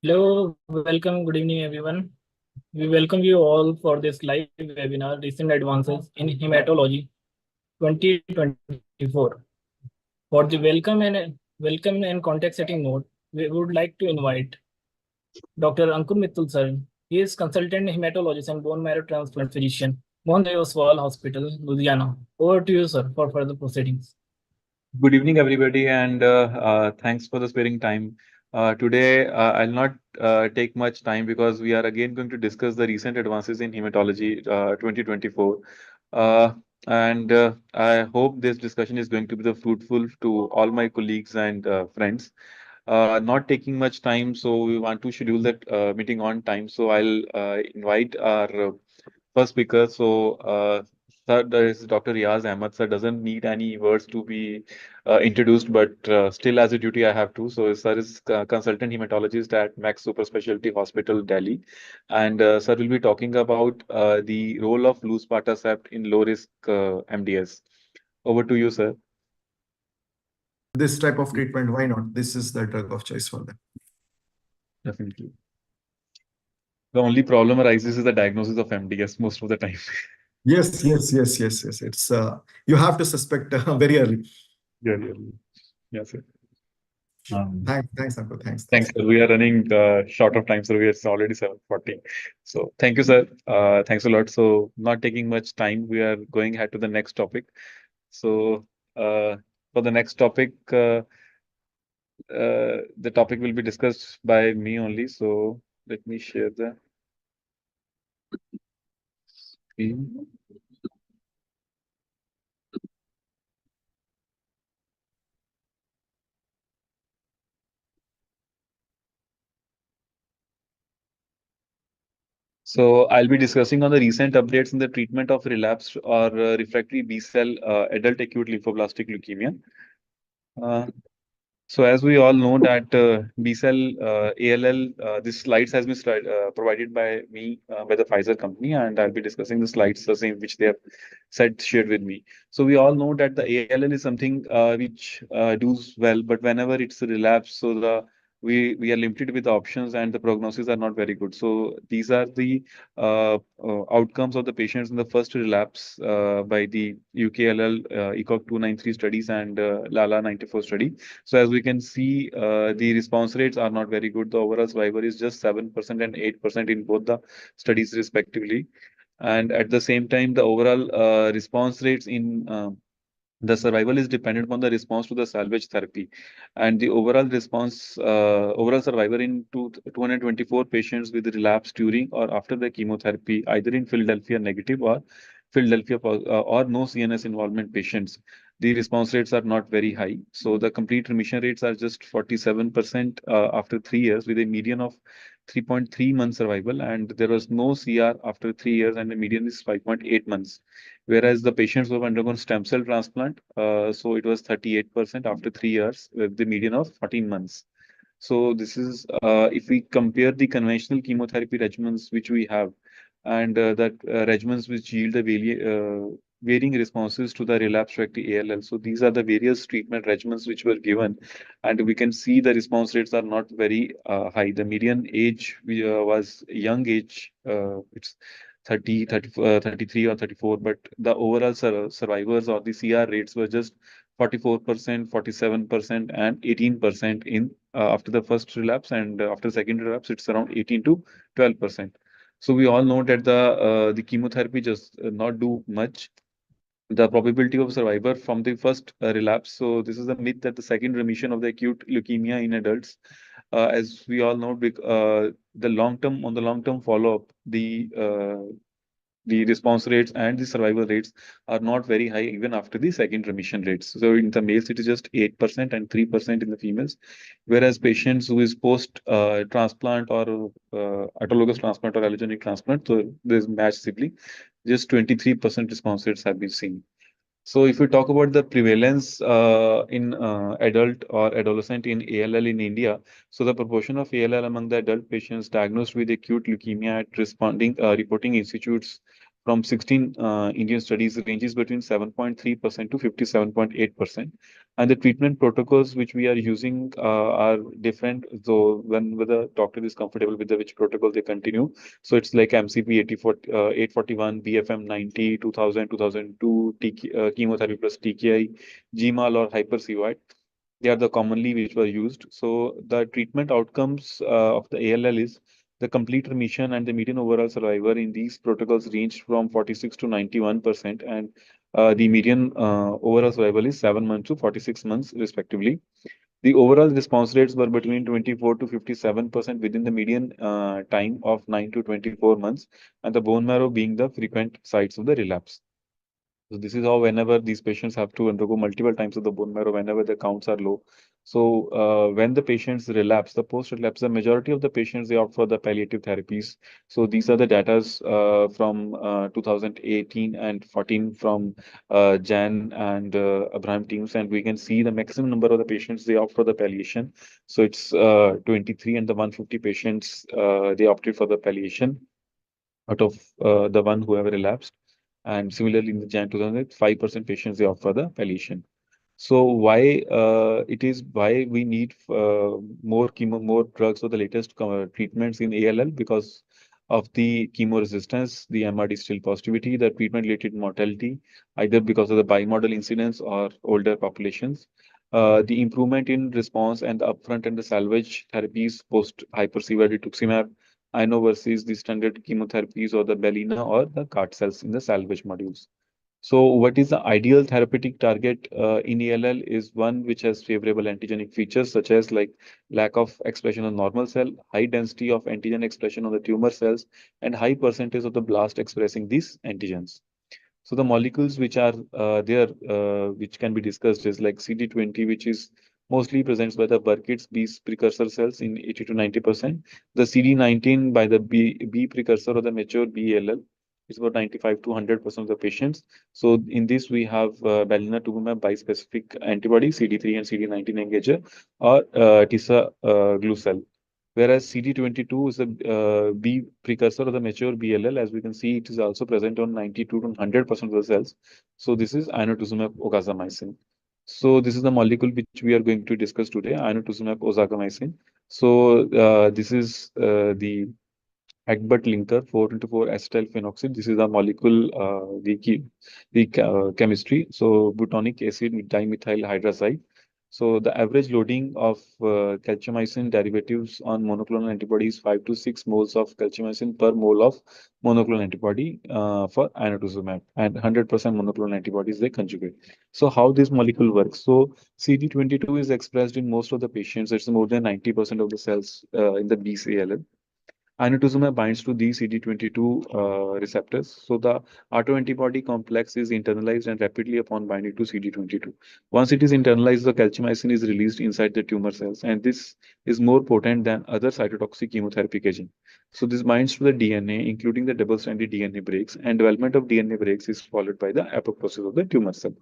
Hello, welcome, good evening, everyone. We welcome you all for this live webinar, Recent Advances in Hematology 2024. For the welcome and context setting mode, we would like to invite Dr. Ankur Mittal sir. He is consultant hematologist and bone marrow transplant physician, Mohan Oswal Hospital, Ludhiana. Over to you, sir, for further proceedings. Good evening, everybody, and thanks for the sparing time. Today, I'll not take much time because we are again going to discuss the recent advances in hematology 2024. Uh, and I hope this discussion is going to be the fruitful to all my colleagues and friends. Not taking much time, so we want to schedule that meeting on time. So I'll invite our first speaker. Sir, there is Dr. Riaz Ahmad. Sir doesn't need any words to be introduced, but still, as a duty, I have to. So, sir is consultant hematologist at Max Super Specialty Hospital, Delhi, and sir will be talking about the role of loose Luspatercept in low risk MDS. Over to you, sir. This type of treatment, why not? This is the drug of choice for them. Definitely. The only problem arises is the diagnosis of MDS most of the time. Yes. It's you have to suspect very early. Yeah, yeah. Yes, sir. Um, Thanks, Ankur. Thanks, Thanks. sir. We are running short of time, sir. It's already 7:40. So thank you, sir. Thanks a lot. So not taking much time, we are going ahead to the next topic. So uh, for the next topic, the topic will be discussed by me only. So let me share the screen. So I'll be discussing on the recent updates in the treatment of relapsed or refractory B cell adult acute lymphoblastic leukemia. Uh, So as we all know that B cell ALL, this slides has been provided by me by the Pfizer company, and I'll be discussing the slides the same which they have said shared with me. So we all know that the ALL is something which does well, but whenever it's a relapse, so the we are limited with the options and the prognosis are not very good. So these are the outcomes of the patients in the first relapse by the UKLL ECOG 293 studies and LALA 94 study. So as we can see, the response rates are not very good. The overall survival is just 7% and 8% in both the studies respectively. And at the same time, the overall response rates in the survival is dependent on the response to the salvage therapy, and the overall response, overall survival in 224 patients with relapse during or after the chemotherapy, either in Philadelphia negative or or no CNS involvement patients. The response rates are not very high. So the complete remission rates are just 47% after 3 years, with a median of 3.3 months survival, and there was no CR after 3 years, and the median is 5.8 months. Whereas the patients who have undergone stem cell transplant, so it was 38% after 3 years, with the median of 14 months. So this is if we compare the conventional chemotherapy regimens which we have, and that regimens which yield the varying responses to the relapsed refractory ALL. So these are the various treatment regimens which were given, and we can see the response rates are not very high. The median age was young age, it's 33 or 34, but the overall survivors or the CR rates were just 44%, 47%, and 18% in after the first relapse, and after second relapse, it's around 18 to 12%. So we all know that the chemotherapy just not do much. The probability of survivor from the first relapse. So this is a myth that the second remission of the acute leukemia in adults, as we all know, the long term follow up, the response rates and the survival rates are not very high even after the second remission rates. So in the males, it is just 8% and 3% in the females, whereas patients who is post transplant or autologous transplant or allogeneic transplant, so there's matched sibling, just 23% response rates have been seen. So if we talk about the prevalence in adult or adolescent in ALL in India, so the proportion of ALL among the adult patients diagnosed with acute leukemia at responding reporting institutes from 16 Indian studies ranges between 7.3% to 57.8%. And the treatment protocols which we are using are different. So when the doctor is comfortable with which protocol they continue. So it's like MCP 84, 841, BFM 90, 2000, 2002, chemotherapy plus TKI, GMAL or hyperseroid. They are the commonly which were used. So the treatment outcomes of the ALL is the complete remission and the median overall survival in these protocols ranged from 46 to 91%, and the median overall survival is 7 months to 46 months, respectively. The overall response rates were between 24 to 57% within the median time of 9 to 24 months, and the bone marrow being the frequent sites of the relapse. So this is how whenever these patients have to undergo multiple times of the bone marrow, whenever the counts are low. So when the patients relapse, the post-relapse, the majority of the patients they opt for the palliative therapies. So these are the datas from 2018 and 14 from Jan and Abraham teams, and we can see the maximum number of the patients they opt for the palliation. So it's 23, and the 150 patients they opted for the palliation out of the one who have relapsed. And similarly, in the Jan 2008, 5% patients they opt for the palliation. So why why we need more chemo, more drugs for the latest treatments in ALL? Because of the chemo resistance, the MRD still positivity, the treatment related mortality, either because of the bimodal incidence or older populations. The improvement in response and the upfront and the salvage therapies post hypersever rituximab, I know versus the standard chemotherapies or the Belina or the CAR cells in the salvage modules. So, what is the ideal therapeutic target in ALL is one which has favorable antigenic features such as like lack of expression on normal cell, high density of antigen expression on the tumor cells, and high percentage of the blast expressing these antigens. So the molecules which are there, which can be discussed is like CD20, which is mostly presents by the Burkitt's B precursor cells in 80 to 90%. The CD19 by the B precursor or the mature BALL is about 95 to 100% of the patients. So in this we have Balinatumab bispecific antibody CD3 and CD19 engager or TISA glucel. Whereas CD22 is the B precursor of the mature BLL. As we can see, it is also present on 92 to 100% of the cells. So this is inotuzumab oxazamycin. So this is the molecule which we are going to discuss today, inotuzumab oxazamycin. So this is the Egbert linker 4 into 4 acetyl phenoxide. This is the molecule, the chemistry. So butonic acid with dimethyl hydrazide. So the average loading of calciumycin derivatives on monoclonal antibodies 5 to 6 moles of calciumycin per mole of monoclonal antibody for inotuzumab, and 100% monoclonal antibodies they conjugate. So how this molecule works? So CD22 is expressed in most of the patients. It's more than 90% of the cells in the BCLL. Inotuzumab binds to these CD22 receptors. So the autoantibody complex is internalized and rapidly upon binding to CD22. Once it is internalized, the calciumycin is released inside the tumor cells, and this is more potent than other cytotoxic chemotherapy agent. So this binds to the DNA, including the double-stranded DNA breaks, and development of DNA breaks is followed by the apoptosis of the tumor cell.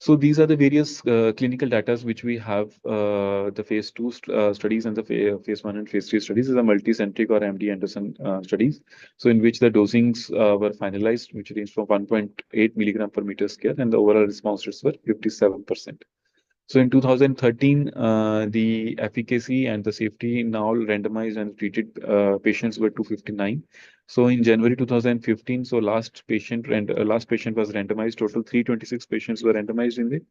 So these are the various clinical data which we have, the phase 2 studies and the phase 1 and phase 3 studies is a multicentric or MD Anderson studies. So in which the dosings were finalized, which range from 1.8 milligram per meter square, and the overall response rates were 57%. So in 2013, the efficacy and the safety in all randomized and treated patients were 259. So in January 2015, so last patient was randomized. Total 326 patients were randomized in it,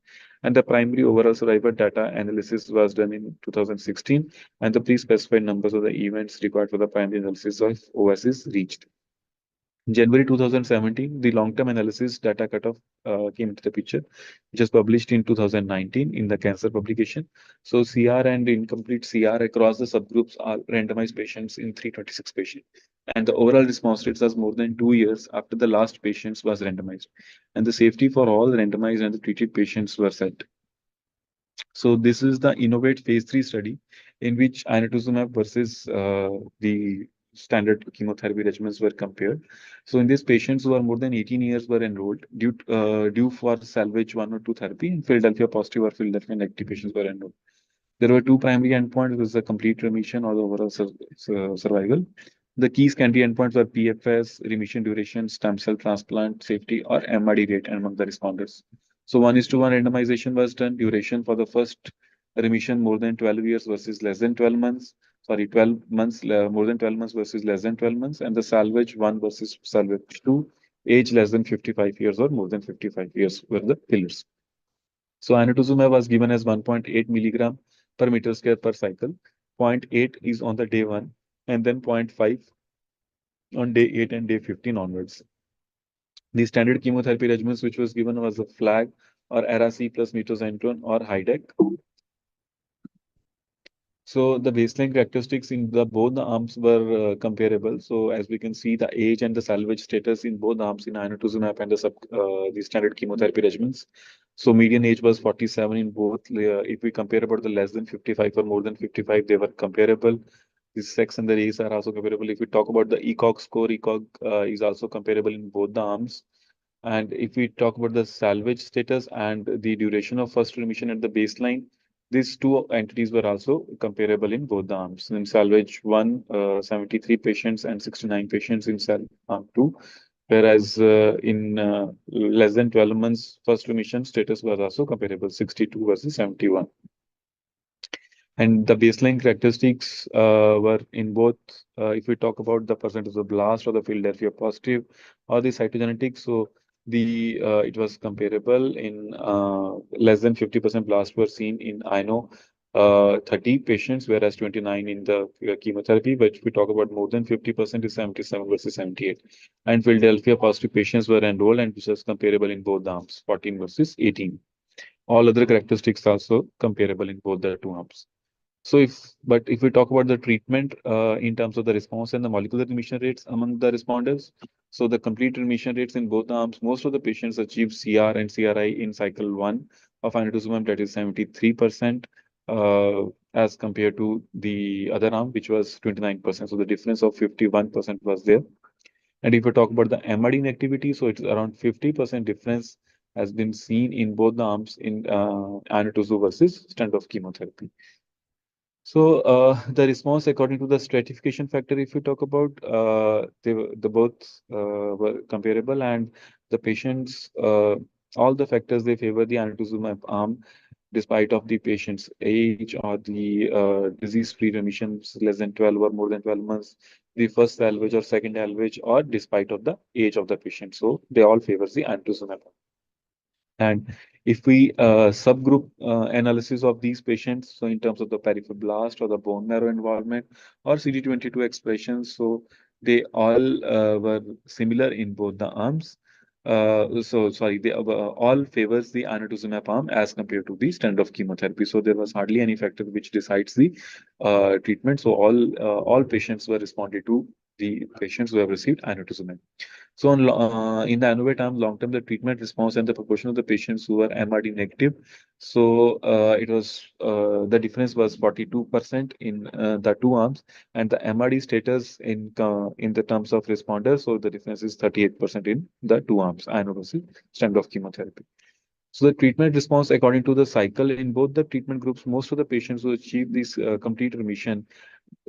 and the primary overall survival data analysis was done in 2016, and the pre-specified numbers of the events required for the primary analysis of OS is reached. In January 2017, the long-term analysis data cutoff came into the picture, which was published in 2019 in the Cancer publication. So CR and incomplete CR across the subgroups are randomized patients in 326 patients. And the overall response rates was more than 2 years after the last patients was randomized. And the safety for all randomized and the treated patients were set. So this is the Innovate phase 3 study in which inotuzumab versus the standard chemotherapy regimens were compared. So in these patients who are more than 18 years were enrolled due for salvage 1 or 2 therapy, and Philadelphia positive or Philadelphia negative patients were enrolled. There were two primary endpoints: was the complete remission or the overall survival. The key secondary endpoints were PFS, remission duration, stem cell transplant, safety, or MRD rate among the responders. So 1:1 randomization was done. Duration for the first remission more than 12 years versus less than 12 months. Sorry, 12 months, more than 12 months versus less than 12 months. And the salvage 1 versus salvage 2, age less than 55 years or more than 55 years were the pillars. So inotuzumab was given as 1.8 milligram per meter square per cycle. Zero point 0.8 is on the day 1 and then 0.5 on day 8 and day 15 onwards. The standard chemotherapy regimens which was given was a flag or Ara-C plus mitoxantrone or HIDEC. So the baseline characteristics in the both the arms were comparable. So as we can see, the age and the salvage status in both arms in inotuzumab and the standard chemotherapy regimens. So median age was 47 in both. If we compare about the less than 55 or more than 55, they were comparable. The sex and the race are also comparable. If we talk about the ECOG score, ECOG is also comparable in both the arms. And if we talk about the salvage status and the duration of first remission at the baseline, these two entities were also comparable in both the arms. In salvage 1, 73 patients and 69 patients in arm 2, whereas in less than 12 months, first remission status was also comparable, 62 versus 71. And the baseline characteristics were in both, if we talk about the percentage of blast or the Philadelphia positive or the cytogenetics, so it was comparable in less than 50% blast were seen in INO 30 patients, whereas 29 in the chemotherapy, but if we talk about more than 50% is 77 versus 78. And Philadelphia positive patients were enrolled and which was comparable in both arms, 14 versus 18. All other characteristics also comparable in both the two arms. But if we talk about the treatment in terms of the response and the molecular remission rates among the responders, so the complete remission rates in both arms, most of the patients achieve CR and CRI in cycle 1 of inotuzumab, that is 73%, as compared to the other arm, which was 29%. So the difference of 51% was there. And if we talk about the MRD activity, so it's around 50% difference has been seen in both the arms in inotuzumab versus standard of chemotherapy. So the response according to the stratification factor, if you talk about, the both were comparable, and the patients, all the factors they favor the inotuzumab arm, despite of the patient's age or the disease-free remissions less than 12 or more than 12 months, the first salvage or second salvage, or despite of the age of the patient. So they all favors the inotuzumab. And if we subgroup analysis of these patients, so in terms of the peripheral blast or the bone marrow involvement or CD22 expressions, so they all were similar in both the arms. So sorry, they all favors the inotuzumab arm as compared to the standard of chemotherapy. So there was hardly any factor which decides the treatment. So all patients were responded to the patients who have received inotuzumab. So in the ANNOVATE arm, long term, the treatment response and the proportion of the patients who were MRD negative. So the difference was 42% in the two arms, and the MRD status in the terms of responders. So the difference is 38% in the two arms, INO versus standard of chemotherapy. So the treatment response according to the cycle in both the treatment groups, most of the patients who achieve this complete remission,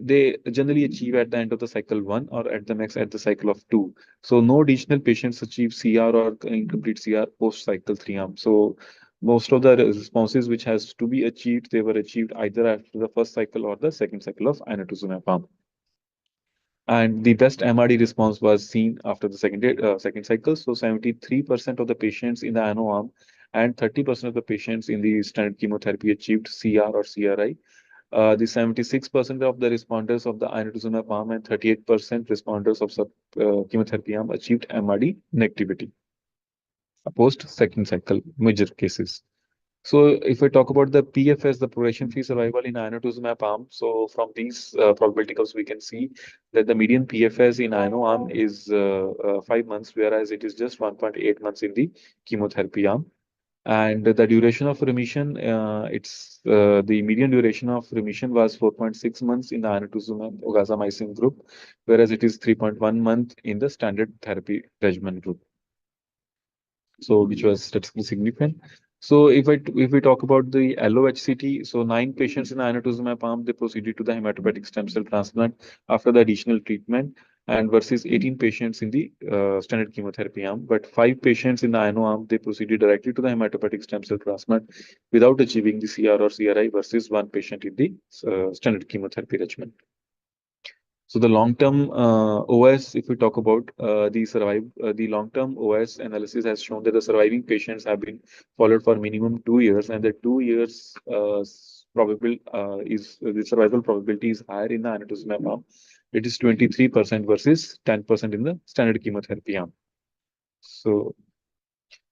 they generally achieve at the end of the cycle 1 or at the max at the cycle of 2. So no additional patients achieve CR or incomplete CR post cycle 3 arm. So most of the responses which has to be achieved, they were achieved either after the first cycle or the second cycle of inotuzumab arm. And the best MRD response was seen after the second cycle. So 73% of the patients in the ANO arm and 30% of the patients in the standard chemotherapy achieved CR or CRI. The 76% of the responders of the inotuzumab arm and 38% responders of chemotherapy arm achieved MRD negativity post second cycle major cases. So if we talk about the PFS, the progression-free survival in inotuzumab arm, so from these probability curves, we can see that the median PFS in INO arm is 5 months, whereas it is just 1.8 months in the chemotherapy arm. And the duration of remission, the median duration of remission was 4.6 months in the inotuzumab ogasamycin group, whereas it is 3.1 month in the standard therapy regimen group. So which was statistically significant. So if we talk about the LOHCT, so 9 patients in the inotuzumab arm, they proceeded to the hematopoietic stem cell transplant after the additional treatment, and versus 18 patients in the standard chemotherapy arm. But 5 patients in the INO arm, they proceeded directly to the hematopoietic stem cell transplant without achieving the CR or CRI versus 1 patient in the standard chemotherapy regimen. So the long-term OS, if we talk about the long-term OS analysis has shown that the surviving patients have been followed for minimum 2 years, and the 2 years probable is the survival probability is higher in the inotuzumab arm. It is 23% versus 10% in the standard chemotherapy arm. So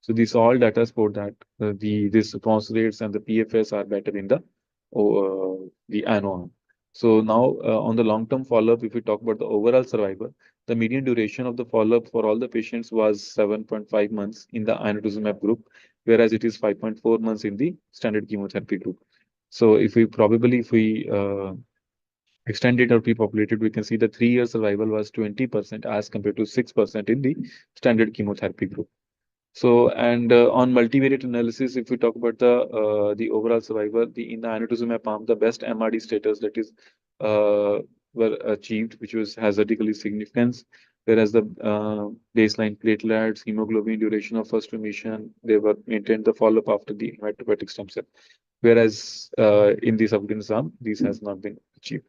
so these all data support that this response rates and the PFS are better in the ANO arm. So now on the long-term follow-up, if we talk about the overall survival, the median duration of the follow-up for all the patients was 7.5 months in the inotuzumab group, whereas it is 5.4 months in the standard chemotherapy group. So if we extend it or pre-populate it, we can see the 3-year survival was 20% as compared to 6% in the standard chemotherapy group. So, and on multivariate analysis, if we talk about the overall survival, in the inotuzumab arm, the best MRD status that is were achieved, which was hazardically significance, whereas the baseline platelets, hemoglobin, duration of first remission, they were maintained the follow-up after the hematopoietic stem cell, whereas in the subcutaneous arm, this has not been achieved.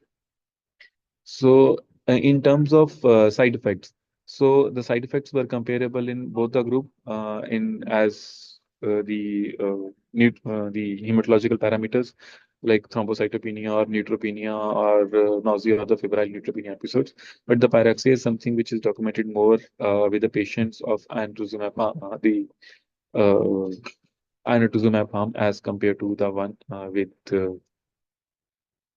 So, in terms of side effects, so the side effects were comparable in both the group in as the hematological parameters like thrombocytopenia or neutropenia or nausea or the febrile neutropenia episodes. But the pyrexia is something which is documented more with the patients of inotuzumab, uh, inotuzumab arm as compared to the one with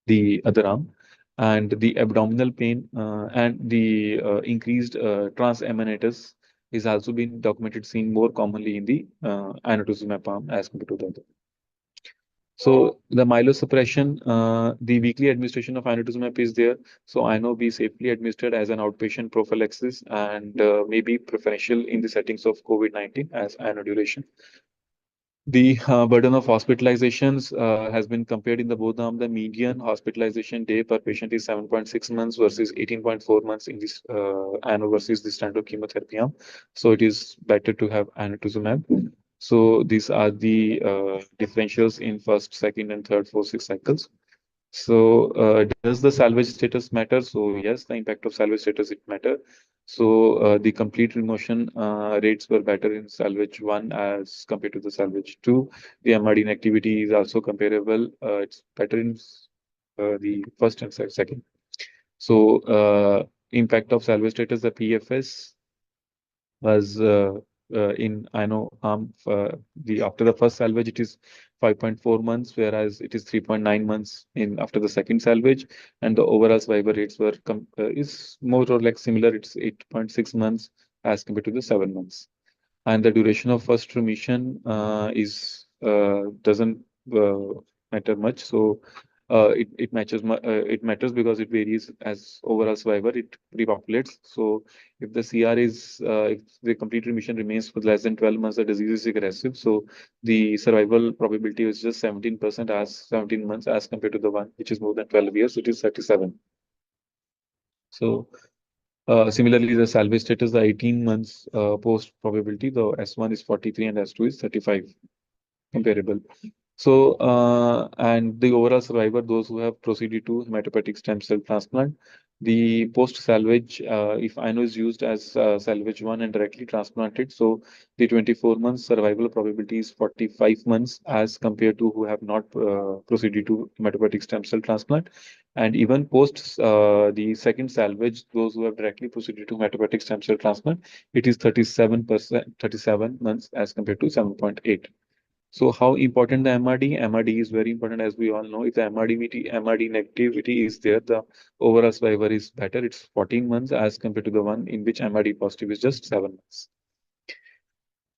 the other arm, and the abdominal pain and the increased transaminases is also been documented seen more commonly in the inotuzumab arm as compared to the other. So the myelosuppression, the weekly administration of inotuzumab is there. So I know be safely administered as an outpatient prophylaxis and may be preferential in the settings of COVID-19 as inoduration. The burden of hospitalizations has been compared in the both arm. The median hospitalization day per patient is 7.6 months versus 18.4 months in this anno versus the standard chemotherapy arm. So it is better to have anatuzumab. So these are the differentials in first, second, and third, fourth, sixth cycles. So, does the salvage status matter? So, yes, the impact of salvage status it matter. So, the complete remotion rates were better in salvage 1 as compared to the salvage 2. The MRD inactivity is also comparable. It's better in the first and second. So, impact of salvage status, the PFS was in I know the after the first salvage it is 5.4 months, whereas it is 3.9 months in after the second salvage, and the overall survival rates were is more or less similar. It's 8.6 months as compared to the 7 months, and the duration of first remission is doesn't uh, matter much. So it matters because it varies as overall survivor. It repopulates. So if the CR is if the complete remission remains for less than 12 months, the disease is aggressive. So the survival probability is just 17% as 17 months as compared to the one which is more than 12 years. It is 37. So similarly, the salvage status, the 18 months post probability, the S1 is 43 and S2 is 35, comparable. So, and the overall survivor, those who have proceeded to hematopoietic stem cell transplant, the post-salvage, if INO is used as salvage 1 and directly transplanted, so the 24 months survival probability is 45 months as compared to who have not proceeded to hematopoietic stem cell transplant. And even post the second salvage, those who have directly proceeded to hematopoietic stem cell transplant, it is 37%, 37 months as compared to 7.8. So how important the MRD? MRD is very important, as we all know. If the MRD negativity is there, the overall survival is better. It's 14 months as compared to the one in which MRD positive is just 7 months.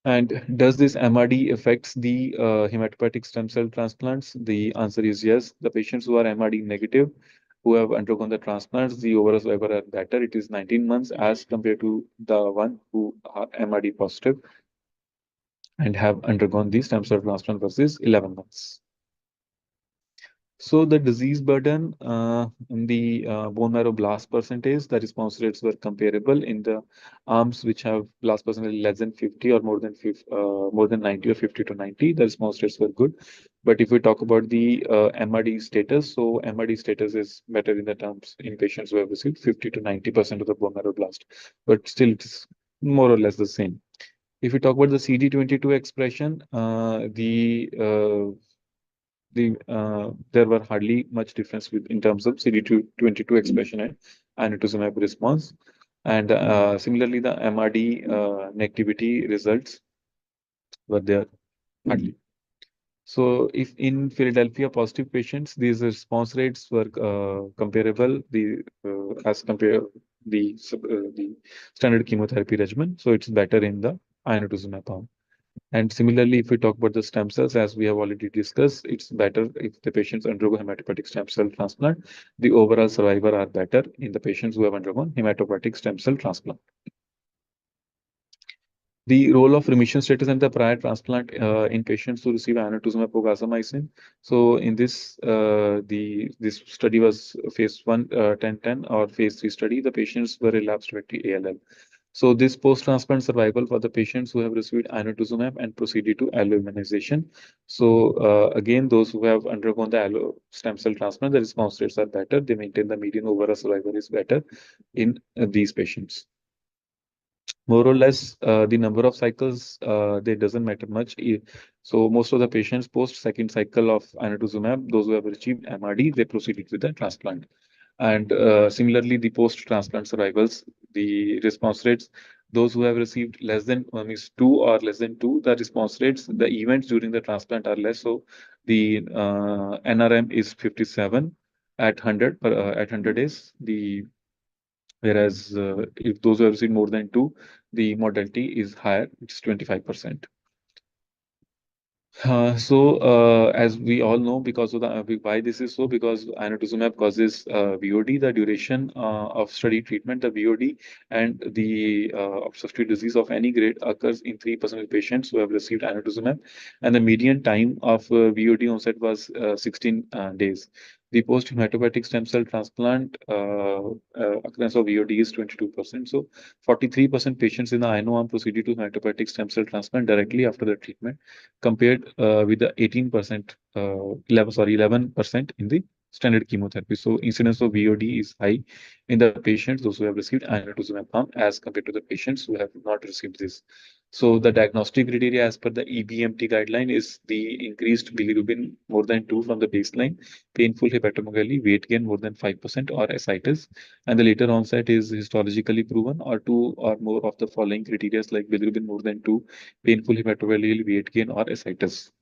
And does this MRD affects the hematopoietic stem cell transplants? The answer is yes. The patients who are MRD negative, who have undergone the transplants, the overall survival are better. It is 19 months as compared to the one who are MRD positive. and have undergone the stem cell transplant versus 11 months. So the disease burden in the bone marrow blast percentage, the response rates were comparable in the arms which have blast percentage less than 50 or more than 90 or 50 to 90. The response rates were good. But if we talk about the MRD status, so MRD status is better in the terms in patients who have received 50 to 90% of the bone marrow blast, but still it is more or less the same. If we talk about the CD22 expression, there were hardly much difference in terms of CD22 expression and anituzumab response. And similarly, the MRD negativity results were there hardly. So, if in Philadelphia positive patients, these response rates were comparable as compare the standard chemotherapy regimen. So, it's better in the inotuzumab arm. And similarly, if we talk about the stem cells, as we have already discussed, it's better if the patients undergo hematopoietic stem cell transplant. The overall survival are better in the patients who have undergone hematopoietic stem cell transplant. The role of remission status and the prior transplant in patients who receive inotuzumab ogasamicin. So in this study was phase 1 10-10 or phase 3 study. The patients were relapsed refractory ALL. So this post-transplant survival for the patients who have received inotuzumab and proceeded to alloimmunization. So again, those who have undergone the allo stem cell transplant, the response rates are better. They maintain the median overall survival is better in these patients. More or less, the number of cycles, they doesn't matter much. So most of the patients post second cycle of inotuzumab, those who have achieved MRD, they proceeded with the transplant. And similarly, the post-transplant survivals, the response rates, those who have received less than means 2 or less than 2, the response rates, the events during the transplant are less. So the NRM is 57 at 100 at 100 days. Whereas if those who have received more than 2, the mortality is higher, it's 25%. As we all know, because of why this is so, because inotuzumab causes VOD, the duration of study treatment, the VOD, and the obstructive disease of any grade occurs in 3% of patients who have received inotuzumab, and the median time of VOD onset was 16 days. The post-hematopoietic stem cell transplant occurrence of VOD is 22%. So 43% patients in the INO arm proceeded to hematopoietic stem cell transplant directly after the treatment, compared with the 18%, 11% in the standard chemotherapy. So incidence of VOD is high in the patients, those who have received inotuzumab pump, as compared to the patients who have not received this. So the diagnostic criteria as per the EBMT guideline is the increased bilirubin more than 2 from the baseline, painful hepatomegaly, weight gain more than 5%, or ascites. And the later onset is histologically proven, or 2 or more of the following criteria like bilirubin more than 2, painful hepatomegaly, weight gain, or ascites,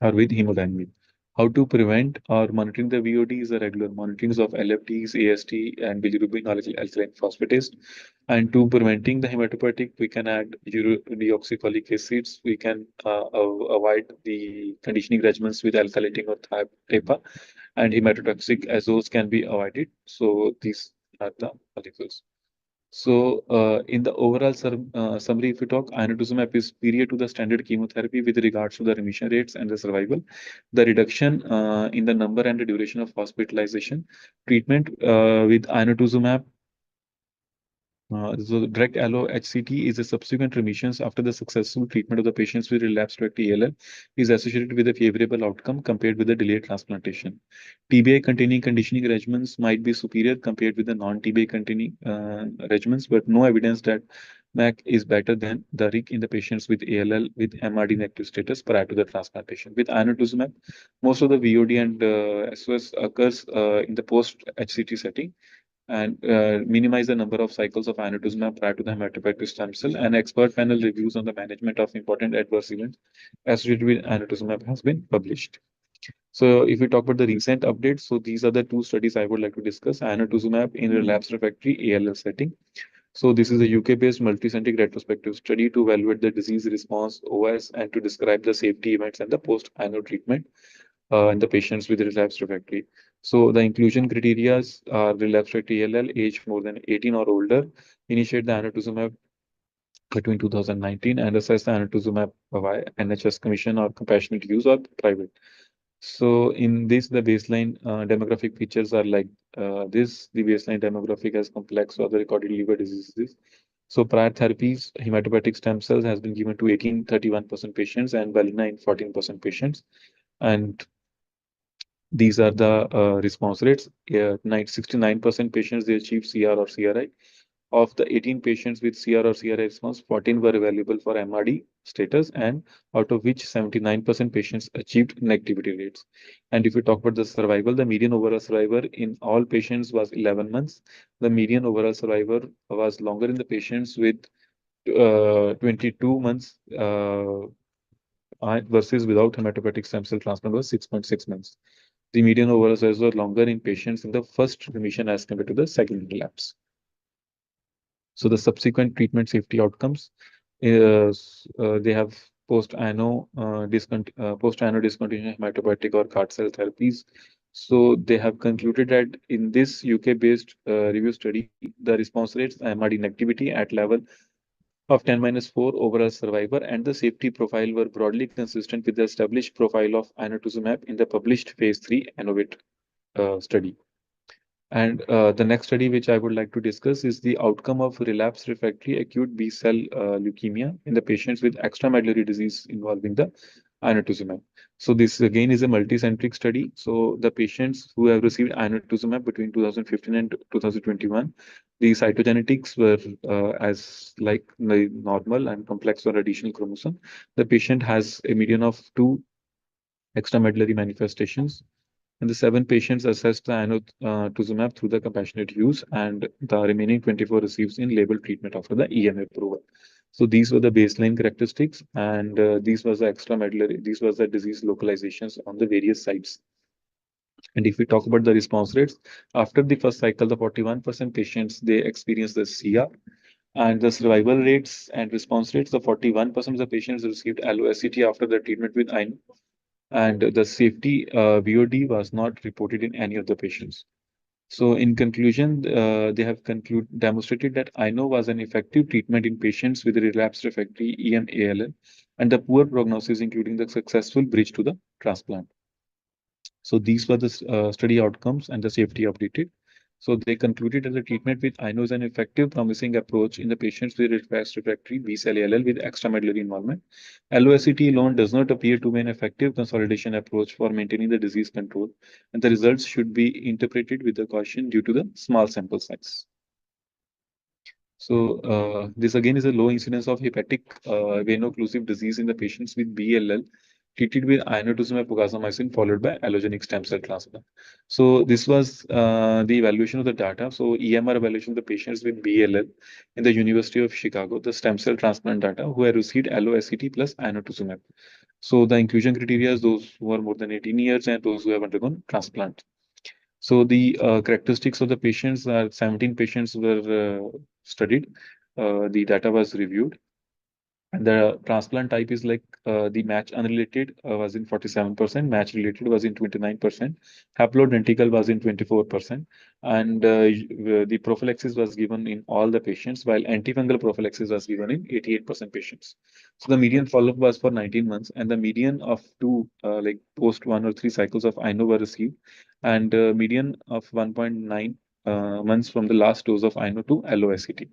or with hemodynamic. How to prevent or monitoring the VOD is a regular monitoring of LFTs, AST, and bilirubin or alkaline phosphatase. And to preventing the hematopoietic, we can add deoxycholic acids. We can avoid the conditioning regimens with alkylating or TAPA, and hematotoxic azoles can be avoided. So these are the molecules. So, in the overall summary, if we talk, inotuzumab is superior to the standard chemotherapy with regards to the remission rates and the survival, the reduction in the number and the duration of hospitalization. Treatment with inotuzumab, so direct allo HCT is a subsequent remissions after the successful treatment of the patients with relapsed refractory ALL is associated with a favorable outcome compared with the delayed transplantation. TBI containing conditioning regimens might be superior compared with the non-TBI containing regimens, but no evidence that MAC is better than the RIC in the patients with ALL with MRD negative status prior to the transplantation. With inotuzumab, most of the VOD and SOS occurs in the post-HCT setting, and minimize the number of cycles of inotuzumab prior to the hematopoietic stem cell. And expert panel reviews on the management of important adverse events associated with inotuzumab has been published. So if we talk about the recent updates, so these are the two studies I would like to discuss. Inotuzumab in relapsed refractory ALL setting. So this is a UK-based multicentric retrospective study to evaluate the disease response, OS, and to describe the safety events and the post-INO treatment in the patients with relapsed refractory. So the inclusion criteria are relapsed refractory ALL, age more than 18 or older, initiate the inotuzumab between 2019 and assess the anatuzumab by NHS Commission or compassionate use or private. So in this, the baseline demographic features are like this. The baseline demographic has complex or other recorded liver diseases. So prior therapies, hematopoietic stem cells has been given to 18, 31% patients and Valina in 14% patients. And these are the response rates. 69% patients, they achieve CR or CRI. Of the 18 patients with CR or CRI response, 14 were evaluable for MRD status, and out of which 79% patients achieved negativity rates. And if we talk about the survival, the median overall survival in all patients was 11 months. The median overall survival was longer in the patients with 22 months versus without hematopoietic stem cell transplant was 6.6 months. The median overall survival was longer in patients in the first remission as compared to the second relapse. So the subsequent treatment safety outcomes is they have post-ANO discontinuation hematopoietic or CAR cell therapies. So they have concluded that in this UK-based review study, the response rates, MRD negativity at level of 10 minus 4 overall survivor and the safety profile were broadly consistent with the established profile of inotuzumab in the published phase 3 Innovate study. And the next study which I would like to discuss is the outcome of relapsed refractory acute B cell leukemia in the patients with extramedullary disease involving the inotuzumab. So this again is a multicentric study. So the patients who have received inotuzumab between 2015 and 2021, the cytogenetics were as like normal and complex or additional chromosome. The patient has a median of 2 extramedullary manifestations and the 7 patients assessed the inotuzumab through the compassionate use, and the remaining 24 receives in label treatment after the EMA approval. So these were the baseline characteristics, and these was the extramedullary, these was the disease localizations on the various sites. And if we talk about the response rates, after the first cycle, the 41% patients they experience the CR, and the survival rates and response rates, the 41% of the patients received allo-SCT after the treatment with INO, and the safety VOD was not reported in any of the patients. So in conclusion, they have demonstrated that INO was an effective treatment in patients with relapsed refractory EM-ALL and the poor prognosis, including the successful bridge to the transplant. So these were the study outcomes and the safety updated. So they concluded that the treatment with INO is an effective, promising approach in the patients with relapsed refractory B-cell ALL with extramedullary involvement. LOSCT alone does not appear to be an effective consolidation approach for maintaining the disease control, and the results should be interpreted with the caution due to the small sample size. So this again is a low incidence of hepatic vein-occlusive disease in the patients with BLL treated with inotuzumab oxazomycin followed by allogenic stem cell transplant. So this was the evaluation of the data. So EMR evaluation of the patients with BLL in the University of Chicago, the stem cell transplant data who have received allo-SCT plus inotuzumab. So the inclusion criteria is those who are more than 18 years and those who have undergone transplant. So the characteristics of the patients are 17 patients were studied. The data was reviewed. And the transplant type is like the match unrelated was in 47%, match related was in 29%, haploidentical was in 24%, and the prophylaxis was given in all the patients, while antifungal prophylaxis was given in 88% patients. So the median follow-up was for 19 months, and the median of two like post 1 or 3 cycles of INO were received, and median of 1.9 months from the last dose of INO to LOSCT.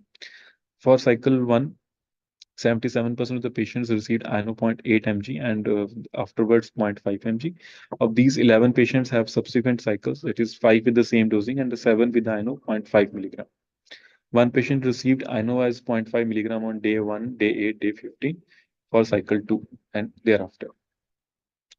For cycle 1, 77% of the patients received INO 0.8 mg and afterwards 0.5 mg. Of these, 11 patients have subsequent cycles, that is 5 with the same dosing and the 7 with INO 0.5 milligram. One patient received INO as 0.5 milligram on day 1, day 8, day 15 for cycle 2 and thereafter.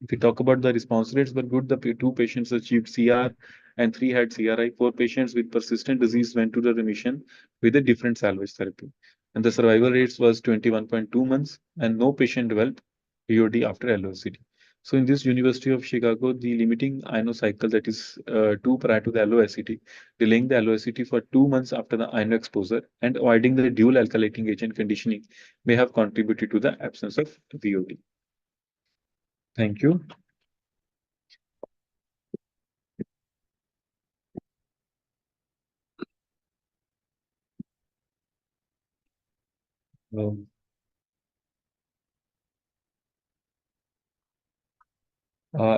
If we talk about the response rates were good, the 2 patients achieved CR and 3 had CRI. 4 patients with persistent disease went to the remission with a different salvage therapy. And the survival rates was 21.2 months and no patient developed VOD after LOCD. So in this University of Chicago, the limiting INO cycle, that is 2 prior to the LOSCT, delaying the LOSCT for 2 months after the INO exposure and avoiding the dual alkylating agent conditioning may have contributed to the absence of VOD. Thank you. Um,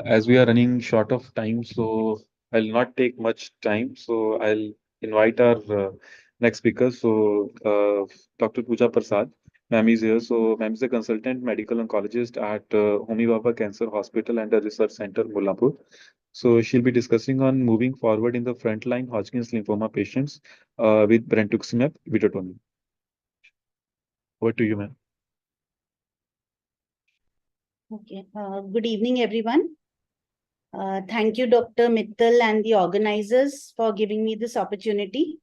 as we are running short of time, so I'll not take much time. So I'll invite our next speaker. So Dr. Pooja Prasad, ma'am is here. So ma'am is a consultant medical oncologist at Homi Baba Cancer Hospital and a Research Center, Mullapur. So she'll be discussing on moving forward in the frontline Hodgkin's lymphoma patients with brentuximab vedotin. Over to you, ma'am. Okay. Good evening, everyone. Thank you, Dr. Mittal and the organizers for giving me this opportunity.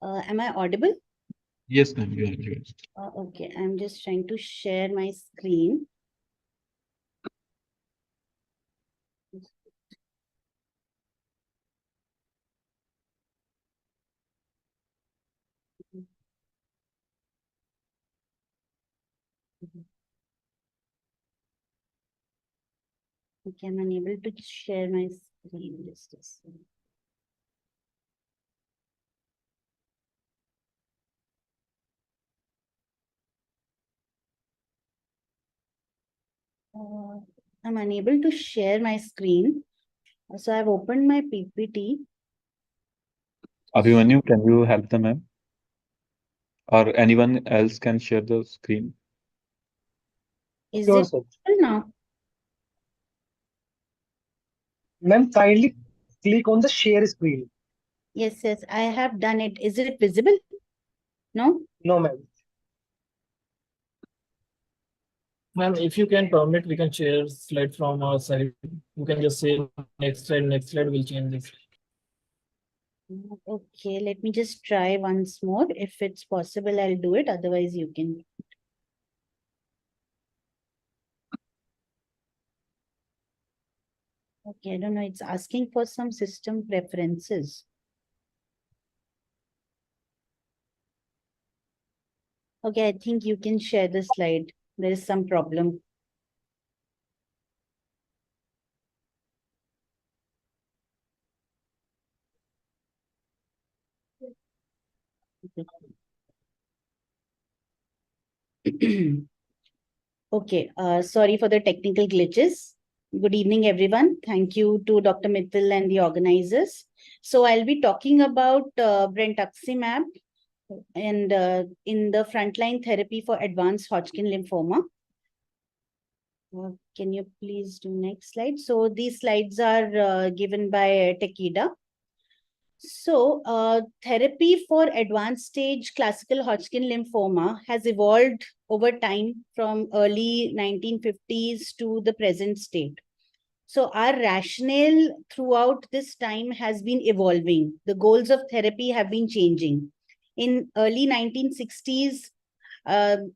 Am I audible? Yes, ma'am. You are. Okay, I'm just trying to share my screen. Okay, I'm unable to share my screen. Just a second. I'm unable to share my screen. So I've opened my PPT. Abhimanyu, can you help the ma'am? Or anyone else can share the screen? Is Sure, it sir. visible now? Ma'am, kindly click on the share screen. Yes, I have done it. Is it visible? No? No, ma'am. Ma'am, if you can permit, we can share slide from our side. You can just say next slide will change this. Okay, let me just try once more. If it's possible, I'll do it. Otherwise, you can. Okay, I don't know. It's asking for some system preferences. Okay, I think you can share the slide. There is some problem. Okay, sorry for the technical glitches. Good evening, everyone. Thank you to Dr. Mittal and the organizers. So I'll be talking about brentuximab and in the frontline therapy for advanced Hodgkin lymphoma. Can you please do next slide? So these slides are given by Takeda. So therapy for advanced stage classical Hodgkin lymphoma has evolved over time from early 1950s to the present state. So our rationale throughout this time has been evolving. The goals of therapy have been changing. In early 1960s,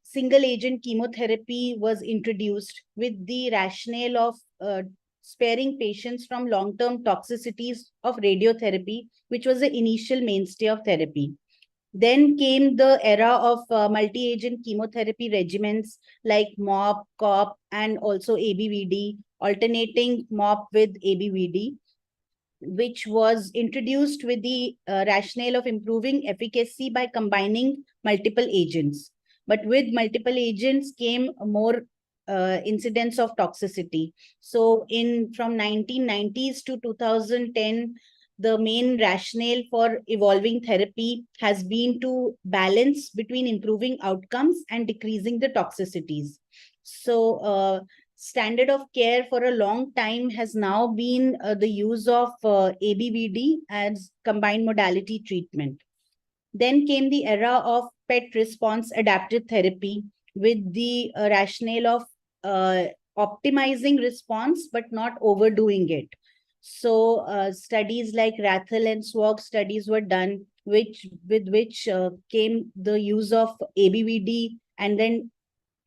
single agent chemotherapy was introduced with the rationale of sparing patients from long-term toxicities of radiotherapy, which was the initial mainstay of therapy. Then came the era of multi-agent chemotherapy regimens like MOP, COP, and also ABVD, alternating MOP with ABVD, which was introduced with the rationale of improving efficacy by combining multiple agents. But with multiple agents came more incidents of toxicity. So from 1990s to 2010, the main rationale for evolving therapy has been to balance between improving outcomes and decreasing the toxicities. So standard of care for a long time has now been the use of ABVD as combined modality treatment. Then came the era of PET response adaptive therapy with the rationale of optimizing response but not overdoing it. So studies like Rathel and SWOG studies were done, with which came the use of ABVD and then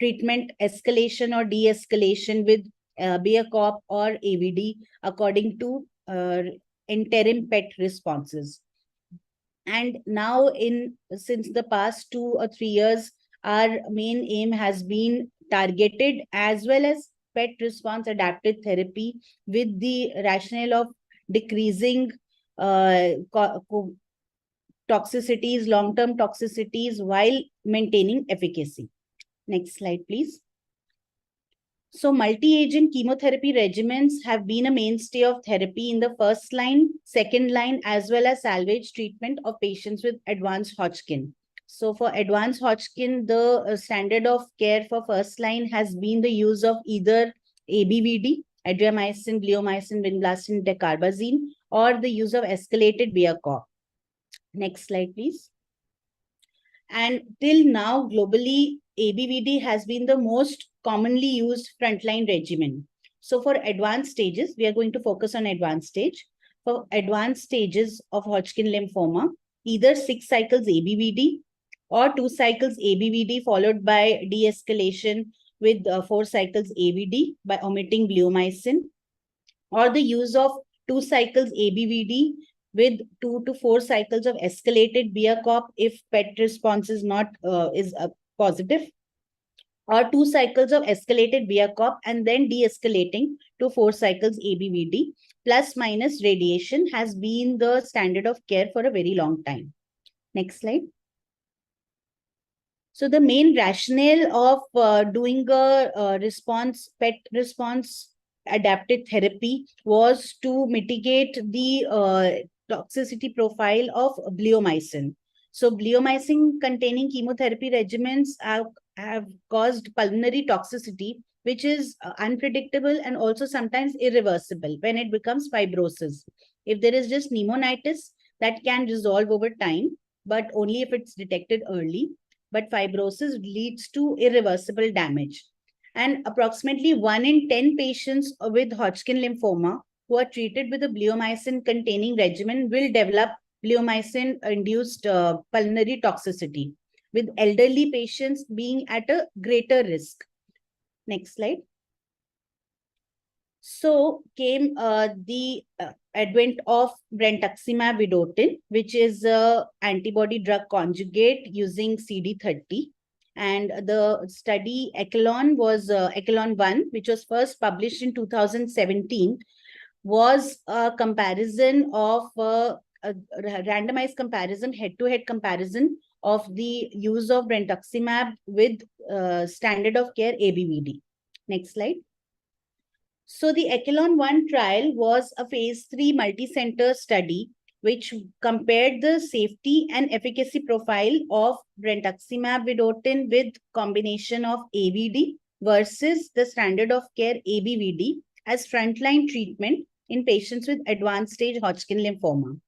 treatment escalation or de-escalation with BACOP or AVD according to interim PET responses. And now since the past 2 or 3 years, our main aim has been targeted as well as PET response adaptive therapy with the rationale of decreasing toxicities, long-term toxicities, while maintaining efficacy. Next slide, please. So multi-agent chemotherapy regimens have been a mainstay of therapy in the first line, second line, as well as salvage treatment of patients with advanced Hodgkin. So for advanced Hodgkin, the standard of care for first line has been the use of either ABVD, adriamycin, bleomycin, vinblastine, dacarbazine, or the use of escalated Biacort. Next slide, please. And till now, globally, ABVD has been the most commonly used frontline regimen. So for advanced stages, we are going to focus on advanced stage. For advanced stages of Hodgkin lymphoma, either 6 cycles ABVD or 2 cycles ABVD followed by de-escalation with 4 cycles AVD by omitting bleomycin, or the use of 2 cycles ABVD with 2 to 4 cycles of escalated Biacort if PET response is not positive, or 2 cycles of escalated Biacort and then de-escalating to 4 cycles ABVD plus minus radiation has been the standard of care for a very long time. Next slide. So the main rationale of doing a PET response adapted therapy was to mitigate the toxicity profile of bleomycin. So bleomycin containing chemotherapy regimens have caused pulmonary toxicity, which is unpredictable and also sometimes irreversible when it becomes fibrosis. If there is just pneumonitis, that can resolve over time, but only if it's detected early. But fibrosis leads to irreversible damage. And approximately 1 in 10 patients with Hodgkin lymphoma who are treated with a bleomycin-containing regimen will develop bleomycin-induced pulmonary toxicity, with elderly patients being at a greater risk. Next slide. So came the advent of brentuximab vedotin, which is an antibody drug conjugate using CD30. And the study Echelon was Echelon 1, which was first published in 2017, was a comparison of a randomized comparison, head-to-head comparison of the use of brentuximab with standard of care ABVD. Next slide. So the Echelon 1 trial was a phase 3 multi-center study which compared the safety and efficacy profile of brentuximab vedotin with combination of AVD versus the standard of care ABVD as frontline treatment in patients with advanced stage Hodgkin lymphoma.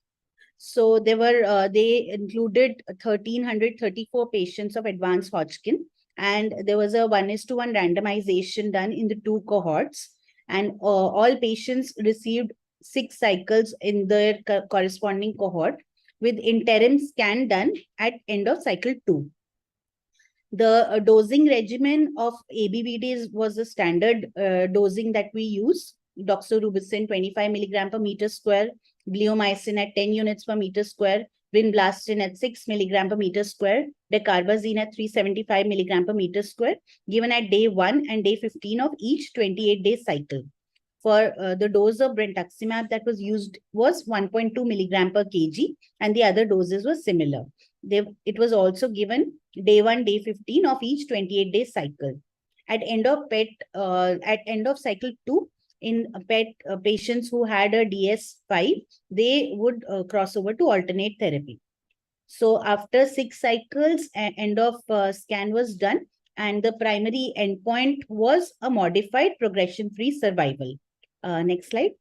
So they included 1,334 patients of advanced Hodgkin, and there was a 1:1 randomization done in the 2 cohorts. And all patients received 6 cycles in their corresponding cohort with interim scan done at end of cycle 2. The dosing regimen of ABVD was the standard dosing that we use. Doxorubicin 25 milligram per meter square, bleomycin at 10 units per meter square, vinblastine at 6 milligram per meter square, dacarbazine at 375 milligram per meter square, given at day 1 and day 15 of each 28-day cycle. For the dose of brentuximab that was used was 1.2 milligram per kg, and the other doses were similar. It was also given day 1, day 15 of each 28-day cycle. At end of cycle 2, in PET patients who had a DS5, they would cross over to alternate therapy. So after 6 cycles, end of scan was done, and the primary endpoint was a modified progression-free survival. Next slide.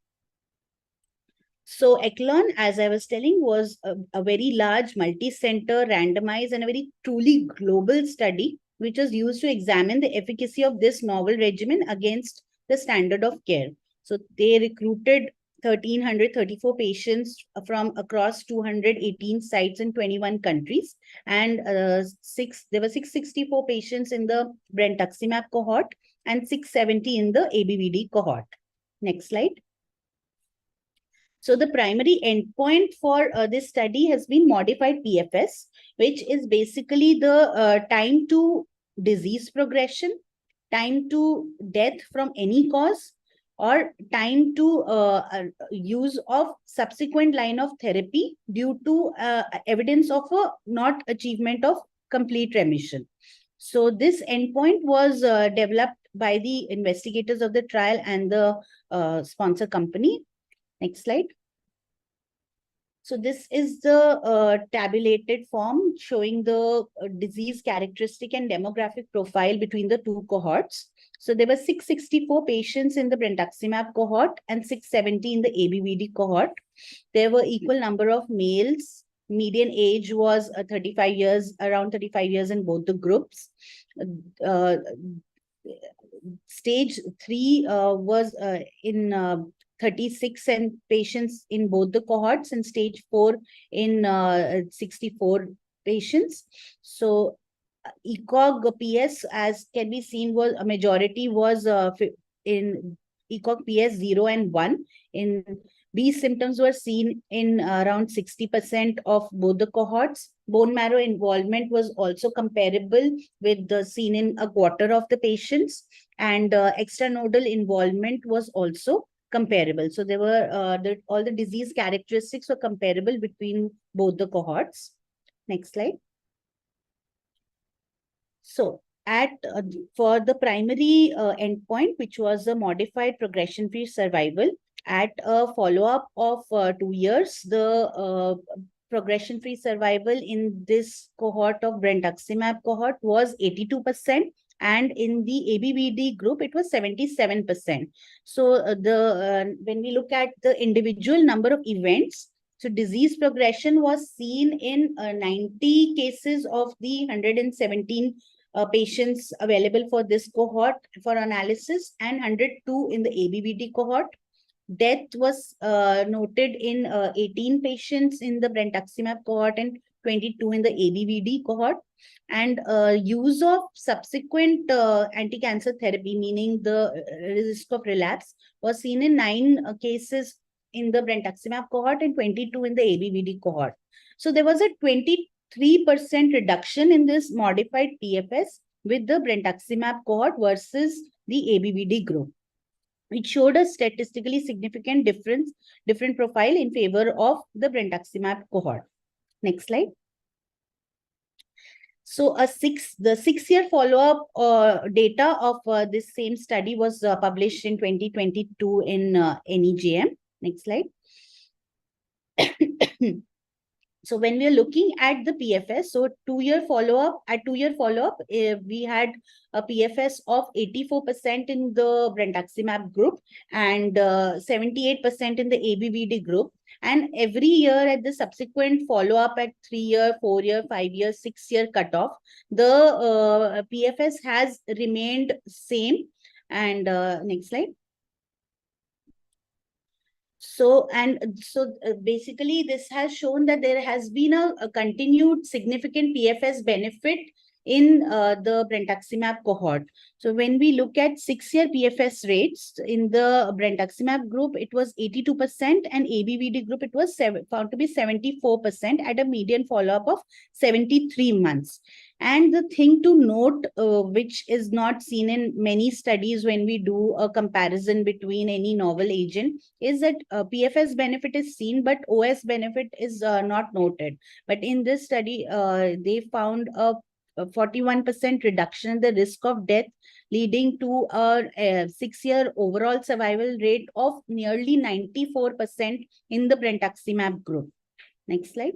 So Echelon, as I was telling, was a very large multi-center randomized and a very truly global study, which was used to examine the efficacy of this novel regimen against the standard of care. So they recruited 1,334 patients from across 218 sites in 21 countries. And there were 664 patients in the brentuximab cohort and 670 in the ABVD cohort. Next slide. So the primary endpoint for this study has been modified PFS, which is basically the time to disease progression, time to death from any cause, or time to use of subsequent line of therapy due to evidence of a not achievement of complete remission. So this endpoint was developed by the investigators of the trial and the sponsor company. Next slide. So this is the tabulated form showing the disease characteristic and demographic profile between the two cohorts. So there were 664 patients in the brentuximab cohort and 670 in the ABVD cohort. There were equal number of males. Median age was 35 years, around 35 years in both the groups. Stage 3 was in 36 and patients in both the cohorts, and stage 4 in 64 patients. So ECOG PS, as can be seen, was a majority was in ECOG PS 0 and 1. In these symptoms were seen in around 60% of both the cohorts. Bone marrow involvement was also comparable with the seen in a quarter of the patients, and extranodal involvement was also comparable. So there were all the disease characteristics were comparable between both the cohorts. Next slide. So for the primary endpoint, which was a modified progression-free survival, at a follow-up of 2 years, the progression-free survival in this cohort of brentuximab cohort was 82%, and in the ABVD group, it was 77%. So when we look at the individual number of events, so disease progression was seen in 90 cases of the 117 patients available for this cohort for analysis, and 102 in the ABVD cohort. Death was noted in 18 patients in the brentuximab cohort and 22 in the ABVD cohort. And use of subsequent anti-cancer therapy, meaning the risk of relapse, was seen in 9 cases in the brentuximab cohort and 22 in the ABVD cohort. So there was a 23% reduction in this modified PFS with the brentuximab cohort versus the ABVD group. It showed a statistically significant different profile in favor of the brentuximab cohort. Next slide. So the 6-year follow-up data of this same study was published in 2022 in NEJM. Next slide. So when we are looking at the PFS, so 2-year follow-up, we had a PFS of 84% in the brentuximab group and 78% in the ABVD group. And every year at the subsequent follow-up at 3-year, 4-year, 5-year, 6-year cutoff, the PFS has remained same. And next slide. So basically this has shown that there has been a continued significant PFS benefit in the brentuximab cohort. So when we look at 6-year PFS rates in the brentuximab group, it was 82%, and ABVD group, it was found to be 74% at a median follow-up of 73 months. And the thing to note, which is not seen in many studies when we do a comparison between any novel agent, is that PFS benefit is seen, but OS benefit is not noted. But in this study, they found a 41% reduction in the risk of death, leading to a 6-year overall survival rate of nearly 94% in the brentuximab group. Next slide.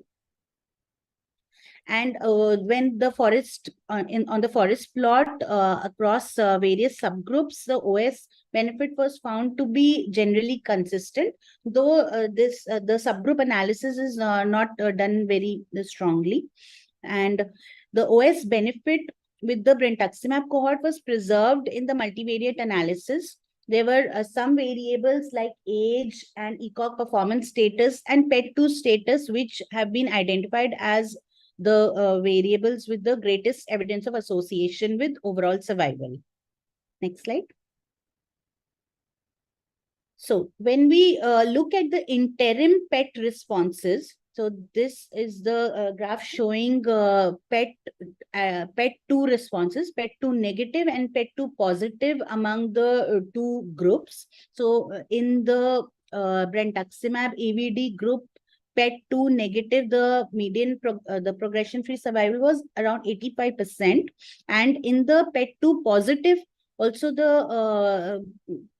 And when the forest on the forest plot across various subgroups, the OS benefit was found to be generally consistent, though the subgroup analysis is not done very strongly. And the OS benefit with the brentuximab cohort was preserved in the multivariate analysis. There were some variables like age and ECOG performance status and PET2 status, which have been identified as the variables with the greatest evidence of association with overall survival. Next slide. So when we look at the interim PET responses, So this is the graph showing PET2 responses, PET2 negative and PET2 positive among the two groups. So in the brentuximab AVD group, PET2 negative, the median the progression-free survival was around 85%, and in the PET2 positive, also the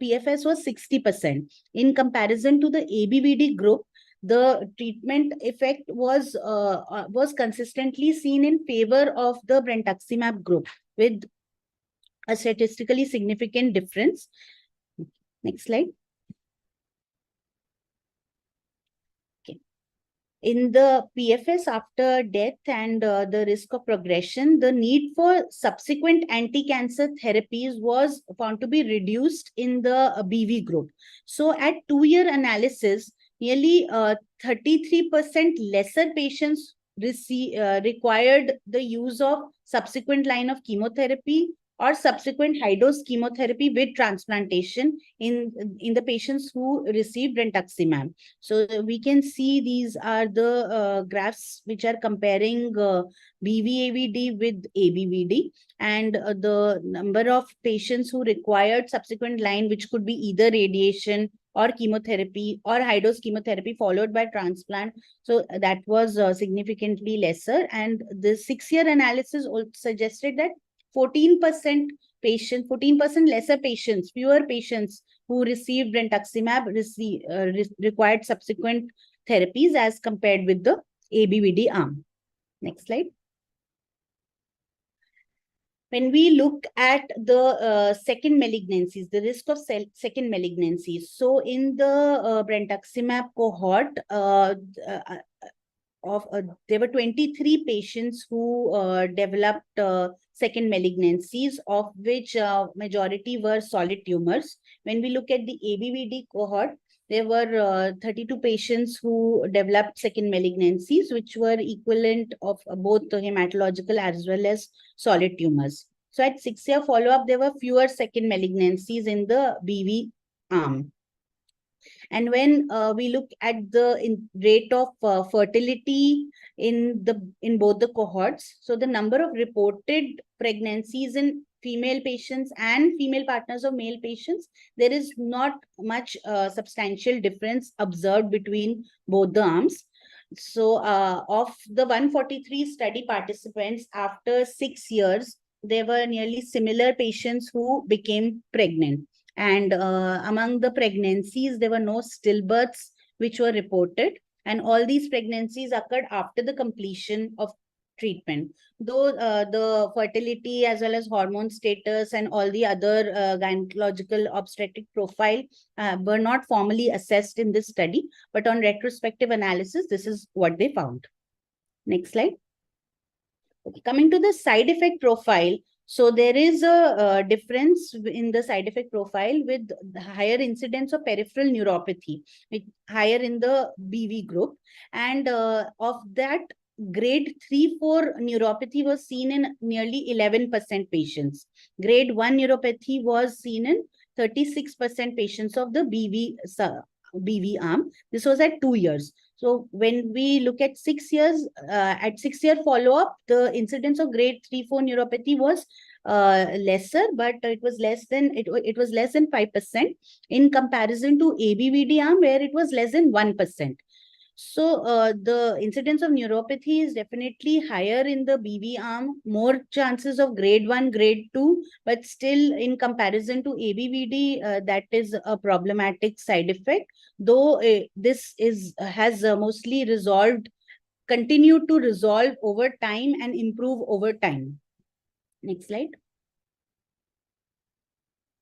PFS was 60%. In comparison to the ABVD group, the treatment effect was consistently seen in favor of the brentuximab group with a statistically significant difference. Next slide. In the PFS after death and the risk of progression, the need for subsequent anti-cancer therapies was found to be reduced in the BV group. So at 2-year analysis, nearly 33% lesser patients required the use of subsequent line of chemotherapy or subsequent high-dose chemotherapy with transplantation in the patients who received brentuximab. So we can see these are the graphs which are comparing BVAVD with ABVD, and the number of patients who required subsequent line, which could be either radiation or chemotherapy or high-dose chemotherapy followed by transplant. So that was significantly lesser. And the 6-year analysis also suggested that 14% lesser patients, fewer patients who received brentuximab required subsequent therapies as compared with the ABVD arm. Next slide. When we look at the second malignancies, the risk of second malignancies. So in the brentuximab cohort, there were 23 patients who developed second malignancies, of which majority were solid tumors. When we look at the ABVD cohort, there were 32 patients who developed second malignancies, which were equivalent of both the hematological as well as solid tumors. So at 6-year follow-up, there were fewer second malignancies in the BV arm. And when we look at the rate of fertility in both the cohorts, so the number of reported pregnancies in female patients and female partners of male patients, there is not much substantial difference observed between both the arms. So of the 143 study participants, after 6 years, there were nearly similar patients who became pregnant. And among the pregnancies, there were no stillbirths which were reported. And all these pregnancies occurred after the completion of treatment. Though the fertility as well as hormone status and all the other gynecological obstetric profile were not formally assessed in this study, but on retrospective analysis, this is what they found. Next slide. Okay, coming to the side effect profile. So there is a difference in the side effect profile with the higher incidence of peripheral neuropathy, higher in the BV group. And of that, grade 3-4 neuropathy was seen in nearly 11% patients. Grade 1 neuropathy was seen in 36% patients of the BV arm. This was at 2 years. So when we look at 6 years, at 6-year follow-up, the incidence of grade 3-4 neuropathy was lesser, but it was less than 5% in comparison to ABVD arm, where it was less than 1%. So the incidence of neuropathy is definitely higher in the BV arm, more chances of grade 1, grade 2, but still in comparison to ABVD, that is a problematic side effect, though this has mostly continued to resolve over time and improve over time. Next slide.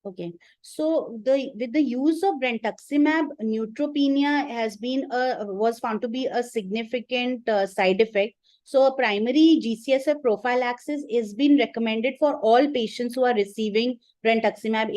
Okay, so with the use of brentuximab, neutropenia was found to be a significant side effect. So a primary GCSF prophylaxis is being recommended for all patients who are receiving brentuximab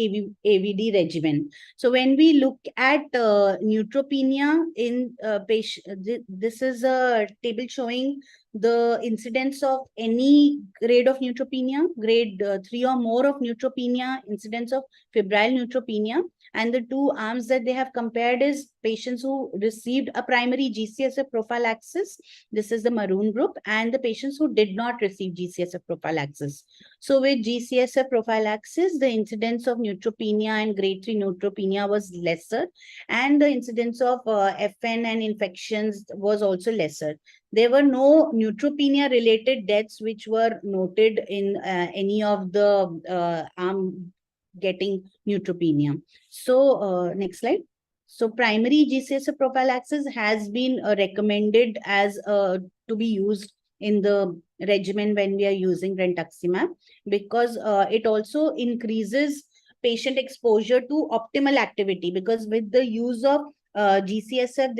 AVD regimen. So when we look at neutropenia in patient, this is a table showing the incidence of any grade of neutropenia, grade 3 or more of neutropenia, incidence of febrile neutropenia. And the two arms that they have compared is patients who received a primary GCSF prophylaxis. This is the maroon group, and the patients who did not receive GCSF prophylaxis. So with GCSF prophylaxis, the incidence of neutropenia and grade 3 neutropenia was lesser, and the incidence of FN and infections was also lesser. There were no neutropenia-related deaths which were noted in any of the arm getting neutropenia. So next slide. So primary GCSF prophylaxis has been recommended as to be used in the regimen when we are using brentuximab, because it also increases patient exposure to optimal activity, because with the use of GCSF,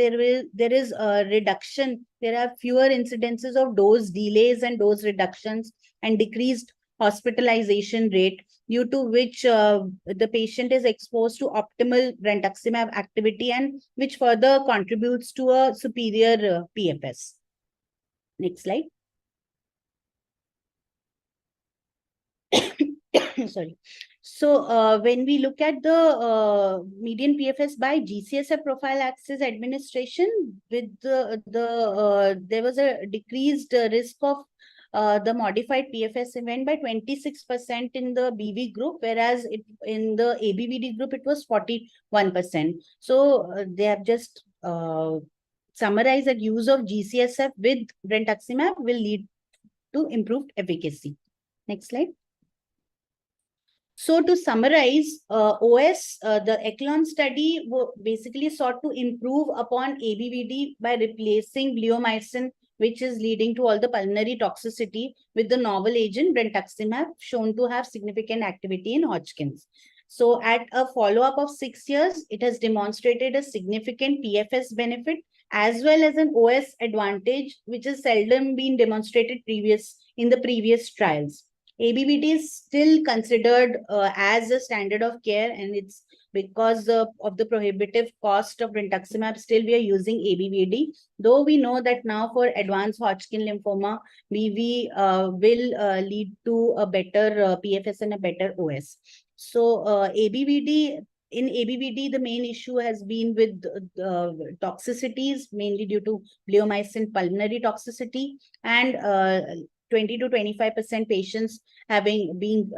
there is a reduction. There are fewer incidences of dose delays and dose reductions and decreased hospitalization rate, due to which the patient is exposed to optimal brentuximab activity, and which further contributes to a superior PFS. Next slide. Sorry. So when we look at the median PFS by GCSF prophylaxis administration, with there was a decreased risk of the modified PFS event by 26% in the BV group, whereas in the ABVD group it was 41%. So they have just summarized that use of GCSF with brentuximab will lead to improved efficacy. Next slide. So to summarize, OS, the ECHELON study basically sought to improve upon ABVD by replacing bleomycin, which is leading to all the pulmonary toxicity, with the novel agent brentuximab, shown to have significant activity in Hodgkin's. So at a follow-up of 6 years, it has demonstrated a significant PFS benefit as well as an OS advantage, which has seldom been demonstrated in the previous trials. ABVD is still considered as a standard of care, and it's because of the prohibitive cost of brentuximab, still we are using ABVD. Though we know that now for advanced Hodgkin lymphoma, BV will lead to a better PFS and a better OS. So in ABVD, the main issue has been with toxicities, mainly due to bleomycin pulmonary toxicity, and 20 to 25% patients being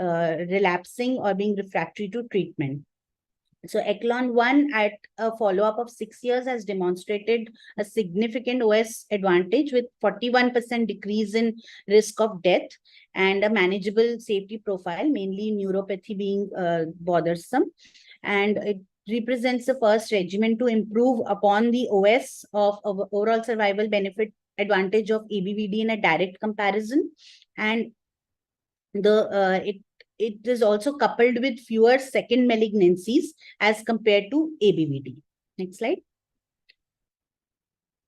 relapsing or being refractory to treatment. So ECHELON-1 at a follow-up of 6 years has demonstrated a significant OS advantage, with 41% decrease in risk of death and a manageable safety profile, mainly neuropathy being bothersome. And it represents the first regimen to improve upon the OS of overall survival benefit advantage of ABVD in a direct comparison. And it is also coupled with fewer second malignancies as compared to ABVD. Next slide.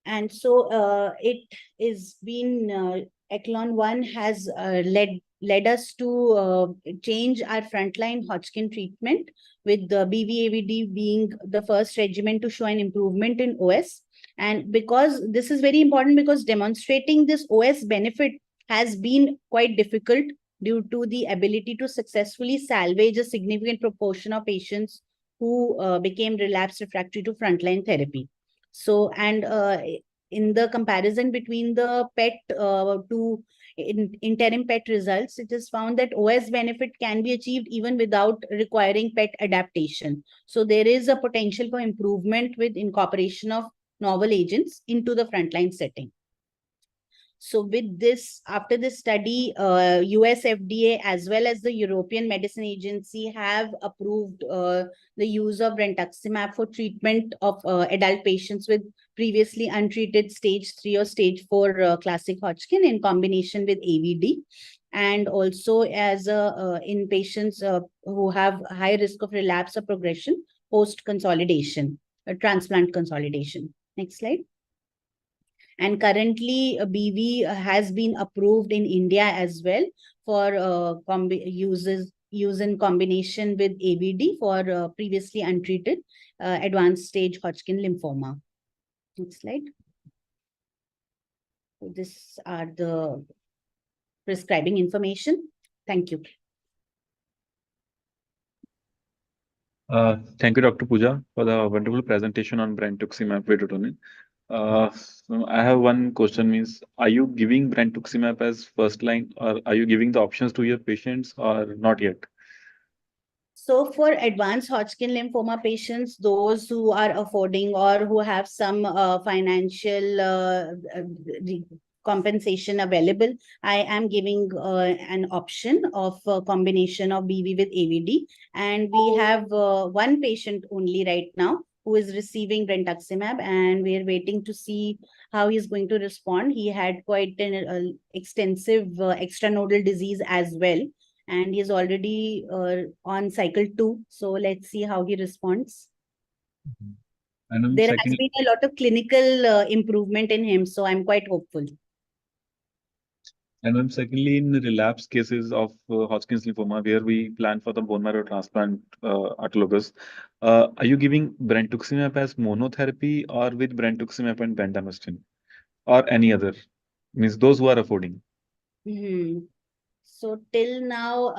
And so it is been ECHELON-1 has led us to change our frontline Hodgkin treatment, with the BV-AVD being the first regimen to show an improvement in OS. And because this is very important, because demonstrating this OS benefit has been quite difficult due to the ability to successfully salvage a significant proportion of patients who became relapsed refractory to frontline therapy. So, and in the comparison between the PET interim PET results, it is found that OS benefit can be achieved even without requiring PET adaptation. So there is a potential for improvement with incorporation of novel agents into the frontline setting. So with this, after this study, US FDA as well as the European Medicine Agency have approved the use of brentuximab for treatment of adult patients with previously untreated stage 3 or stage 4 classic Hodgkin in combination with AVD, and also as in patients who have high risk of relapse or progression post consolidation, transplant consolidation. Next slide. And currently, BV has been approved in India as well for use in combination with ABD for previously untreated advanced stage Hodgkin lymphoma. Next slide. So these are the prescribing information. Thank you. Thank you, Dr. Pooja, for the wonderful presentation on brentuximab vedotin. So I have one question means, are you giving brentuximab as first line or are you giving the options to your patients or not yet? So for advanced Hodgkin lymphoma patients, those who are affording or who have some financial compensation available, I am giving an option of a combination of BV with AVD. And we have one patient only right now who is receiving brentuximab, and we are waiting to see how he's going to respond. He had quite an extensive extranodal disease as well, and he is already on cycle 2. So let's see how he responds. And There has been a lot of clinical improvement in him, so I'm quite hopeful. And then secondly, in relapse cases of Hodgkin's lymphoma, where we plan for the bone marrow transplant autologous, are you giving brentuximab as monotherapy or with brentuximab and bendamustine or any other? Means those who are affording. So till now,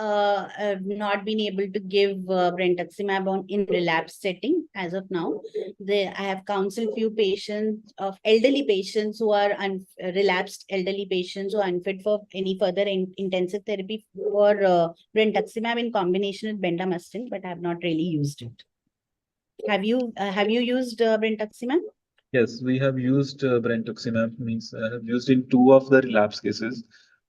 I've not been able to give brentuximab in relapse setting as of now. I have counseled few patients of elderly patients who are relapsed elderly patients who are unfit for any further intensive therapy for brentuximab in combination with bendamustine, but I have not really used it. Have you used brentuximab? Yes, we have used brentuximab. Means I have used in 2 of the relapse cases.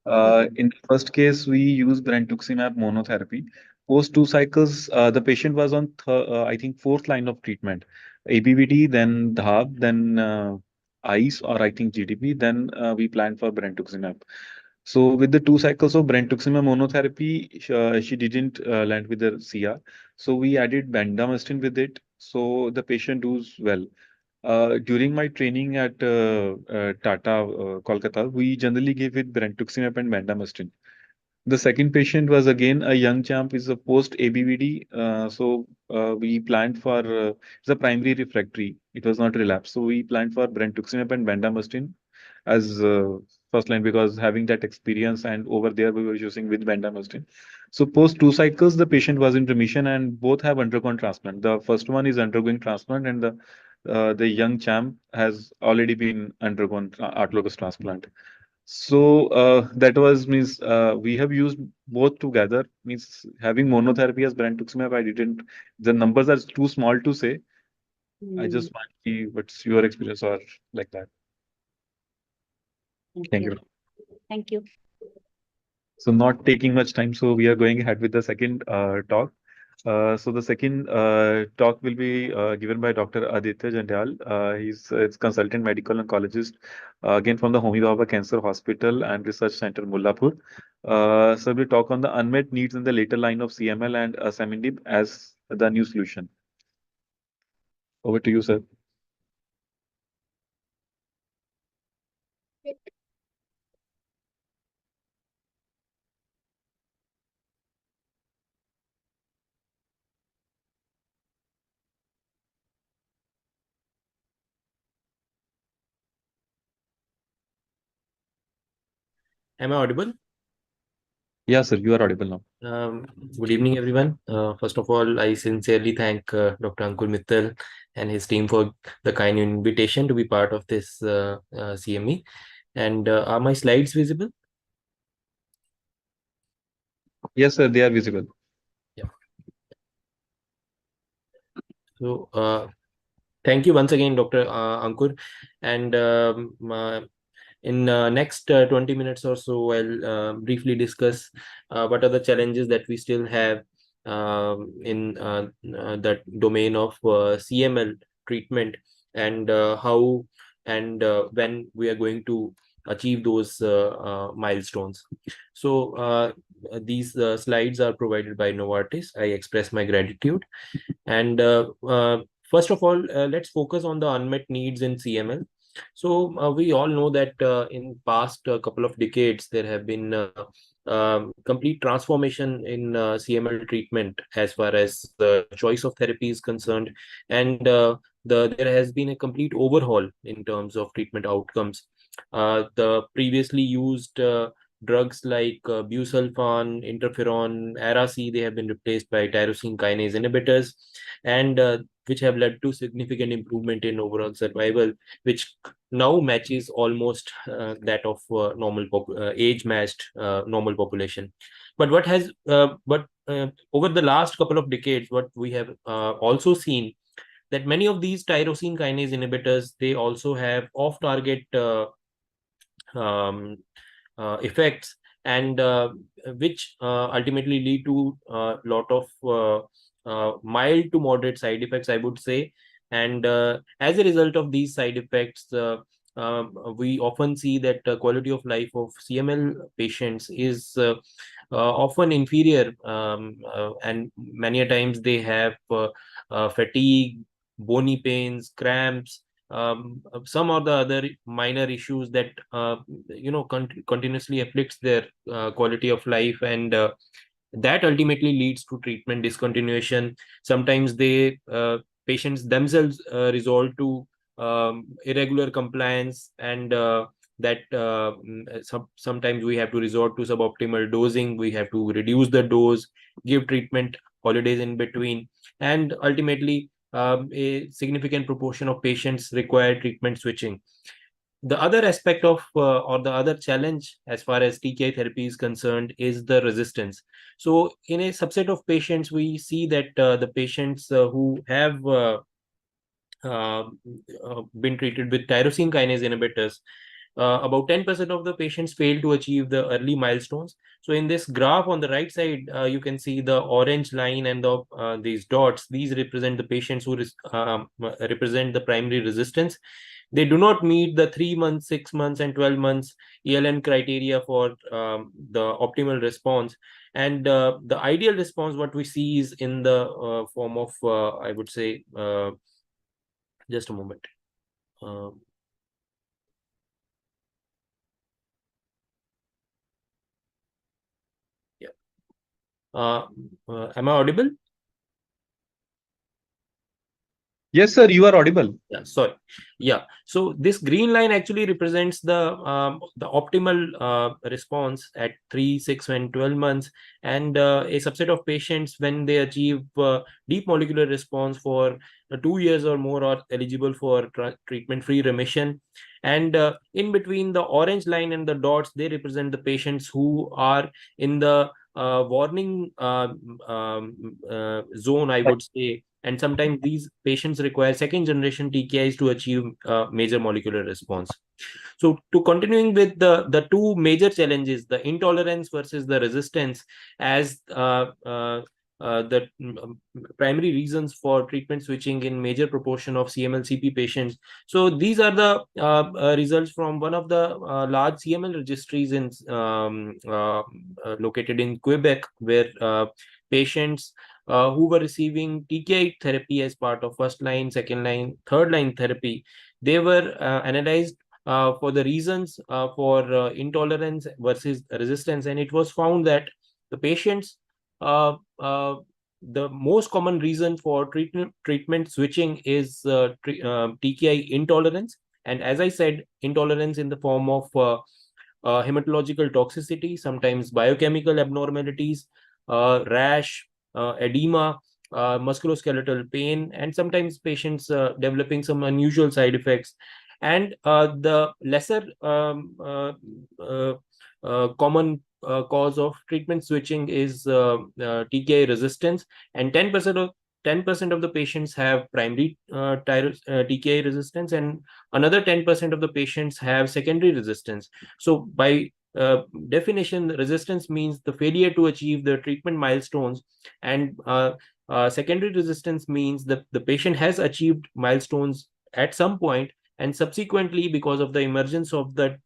In the first case, we used brentuximab monotherapy. Post 2 cycles, the patient was on, I think, 4th line of treatment. ABVD, then DHAB, then ICE, or I think GDP, then we planned for brentuximab. So with the 2 cycles of brentuximab monotherapy, she didn't land with the CR. So we added bendamustine with it. So the patient does well. During my training at Tata, Kolkata, we generally give it brentuximab and bendamustine. The second patient was again a young champ, is a post ABVD. We planned for it's a primary refractory. It was not relapse. So we planned for brentuximab and bendamustine as first line because having that experience, and over there we were using with bendamustine. So post 2 cycles, the patient was in remission and both have undergone transplant. The first one is undergoing transplant, and the young champ has already been undergone autologous transplant. So that was means we have used both together. Means having monotherapy as brentuximab, I didn't. The numbers are too small to say. I just want to see what's your experience or like that. Thank you. Thank you. So not taking much time, so we are going ahead with the second talk. So the second talk will be given by Dr. Aditya Jandal. He's consultant medical oncologist, again from the Homi Bhabha Cancer Hospital and Research Center, Mullapur. So we'll talk on the unmet needs in the later line of CML and asciminib as the new solution. Over to you, sir. Am I audible? Yeah, sir, you are audible now. Good evening, everyone. First of all, I sincerely thank Dr. Ankur Mittal and his team for the kind invitation to be part of this CME. And are my slides visible? Yes, sir, they are visible. Yeah. So thank you once again, Dr. Ankur. And in next 20 minutes or so, I'll briefly discuss what are the challenges that we still have in that domain of CML treatment, and how and when we are going to achieve those milestones. So these slides are provided by Novartis. I express my gratitude. And first of all, let's focus on the unmet needs in CML. So we all know that in past couple of decades there have been complete transformation in CML treatment as far as the choice of therapy is concerned, and there has been a complete overhaul in terms of treatment outcomes. The previously used drugs like busulfan, interferon, Ara-C, they have been replaced by tyrosine kinase inhibitors, and which have led to significant improvement in overall survival, which now matches almost that of age matched normal population. But over the last couple of decades, what we have also seen, that many of these tyrosine kinase inhibitors, they also have off target um, effects, and which ultimately lead to a lot of mild to moderate side effects, I would say. And as a result of these side effects, we often see that the quality of life of CML patients is often inferior, and many a times they have fatigue, bony pains, cramps, some of the other minor issues that continuously afflicts their quality of life, and that ultimately leads to treatment discontinuation. Sometimes patients themselves resort to irregular compliance, and sometimes we have to resort to suboptimal dosing. We have to reduce the dose, give treatment holidays in between, and ultimately a significant proportion of patients require treatment switching. The other aspect of or the other challenge as far as TKI therapy is concerned is the resistance. So in a subset of patients, we see that the patients who have uh, been treated with tyrosine kinase inhibitors, about 10% of the patients fail to achieve the early milestones. So in this graph on the right side, you can see the orange line and these dots. These represent the patients who represent the primary resistance. They do not meet the 3 months, 6 months, and 12 months ELN criteria for the optimal response. And the ideal response, what we see is in the form of, I would say, just a moment. Yeah. Am I audible? Yes, sir, you are audible. Yeah, sorry. Yeah. So this green line actually represents the optimal response at 3, 6, and 12 months, and a subset of patients, when they achieve deep molecular response for 2 years or more, are eligible for treatment-free remission. And in between the orange line and the dots, they represent the patients who are in the warning zone, I would say. And sometimes these patients require second generation TKIs to achieve major molecular response. So to continuing with the two major challenges, the intolerance versus the resistance, as the primary reasons for treatment switching in major proportion of CML-CP patients. So these are the results from one of the large CML registries located in Quebec, where patients who were receiving TKI therapy as part of first line, second line, third line therapy, they were analyzed for the reasons for intolerance versus resistance, and it was found that the patients, the most common reason for treatment switching is TKI intolerance. And as I said, intolerance in the form of hematological toxicity, sometimes biochemical abnormalities, rash, edema, musculoskeletal pain, and sometimes patients developing some unusual side effects. And the lesser common cause of treatment switching is TKI resistance, and 10% of the patients have primary TKI resistance, and another 10% of the patients have secondary resistance. So by definition, resistance means the failure to achieve the treatment milestones, and secondary resistance means that the patient has achieved milestones at some point, and subsequently, because of the emergence of that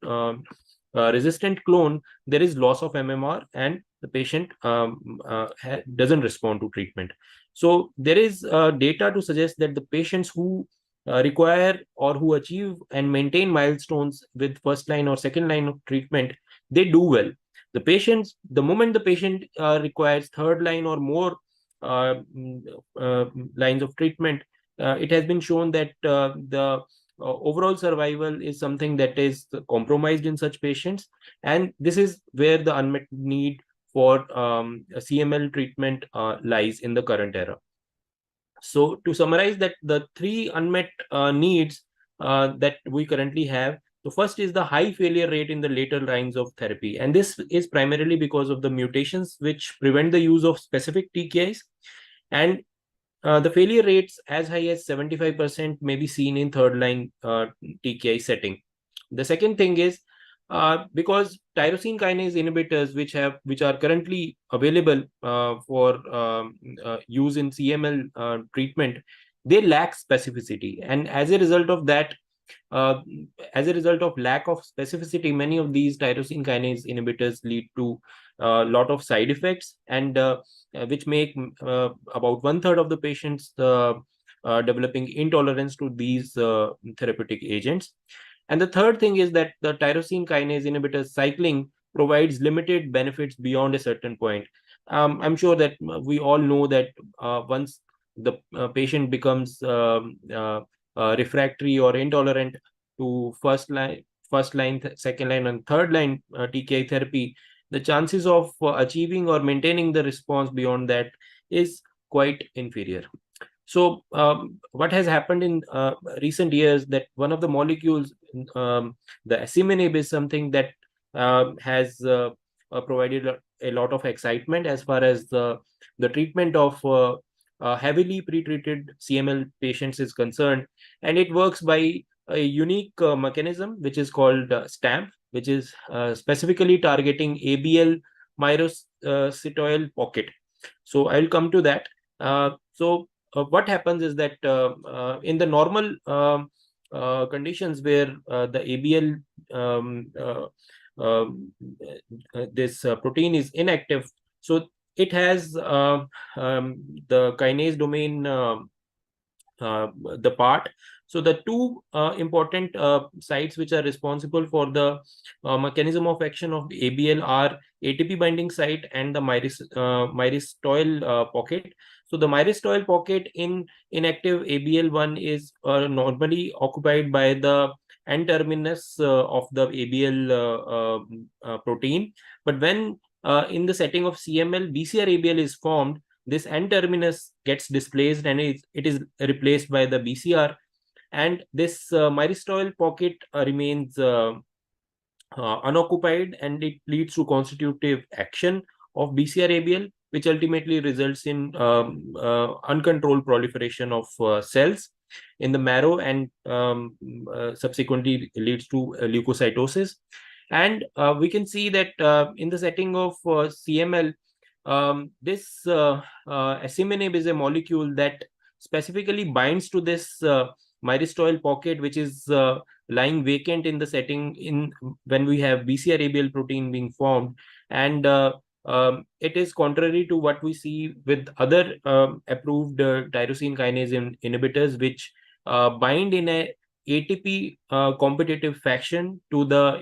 resistant clone, there is loss of MMR, and the patient doesn't respond to treatment. So there is data to suggest that the patients who require or who achieve and maintain milestones with first line or second line of treatment, they do well. The moment the patient requires third line or more lines of treatment, it has been shown that the overall survival is something that is compromised in such patients, and this is where the unmet need for CML treatment lies in the current era. So to summarize that, the three unmet needs that we currently have, the first is the high failure rate in the later lines of therapy. And this is primarily because of the mutations which prevent the use of specific TKIs. And the failure rates as high as 75% may be seen in third line TKI setting. The second thing is because tyrosine kinase inhibitors, which are currently available for use in CML treatment, they lack specificity, and as a result of that, as a result of lack of specificity, many of these tyrosine kinase inhibitors lead to a lot of side effects, and which make about 1/3 of the patients developing intolerance to these therapeutic agents. And the third thing is that the tyrosine kinase inhibitor cycling provides limited benefits beyond a certain point. I'm sure that we all know that once the patient becomes refractory or intolerant to first line, second line, and third line TKI therapy, the chances of achieving or maintaining the response beyond that is quite inferior. So what has happened in recent years, that one of the molecules, the asciminib, is something that has provided a lot of excitement as far as the treatment of heavily pretreated CML patients is concerned. And it works by a unique mechanism which is called STAMP, which is specifically targeting ABL myristoyl pocket. So I'll come to that. What happens is that in the normal conditions where the ABL this protein is inactive, so it has the kinase domain, the part. So the two important sites which are responsible for the mechanism of action of ABL are ATP binding site and the myristoyl pocket. So the myristoyl pocket in inactive ABL1 is normally occupied by the N-terminus of the ABL protein. But when in the setting of CML, BCR-ABL is formed, this N-terminus gets displaced and it is replaced by the BCR. And this myristoyl pocket remains unoccupied, and it leads to constitutive action of BCR-ABL, which ultimately results in uncontrolled proliferation of cells in the marrow, and subsequently leads to leukocytosis. And we can see that in the setting of CML, this asciminib is a molecule that specifically binds to this myristoyl pocket, which is lying vacant in the setting when we have BCR-ABL protein being formed. And it is contrary to what we see with other approved tyrosine kinase inhibitors, which bind in a ATP competitive fashion to the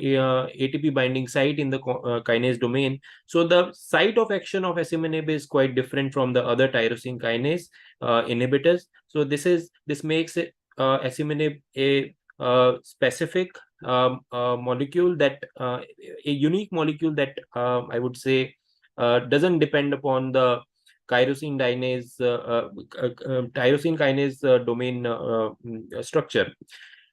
ATP binding site in the kinase domain. So the site of action of asciminib is quite different from the other tyrosine kinase inhibitors. So this makes it asciminib a specific molecule, that a unique molecule that I would say doesn't depend upon the tyrosine kinase domain structure.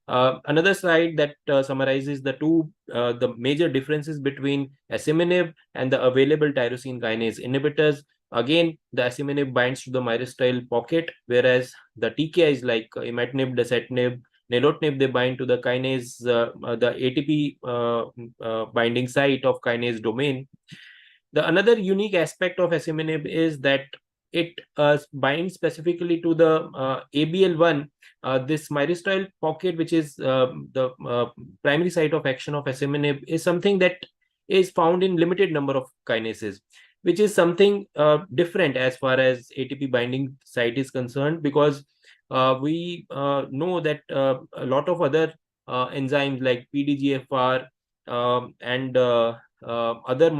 Another slide that summarizes the major differences between asciminib and the available tyrosine kinase inhibitors. Again, the asciminib binds to the myristoyl pocket, whereas the TKIs like imatinib, dasatinib, nilotinib, they bind to the kinase, the ATP binding site of kinase domain. The another unique aspect of asciminib is that it binds specifically to the ABL1. This myristoyl pocket, which is the primary site of action of asciminib, is something that is found in limited number of kinases, which is something different as far as ATP binding site is concerned, because we know that a lot of other enzymes like PDGFR and other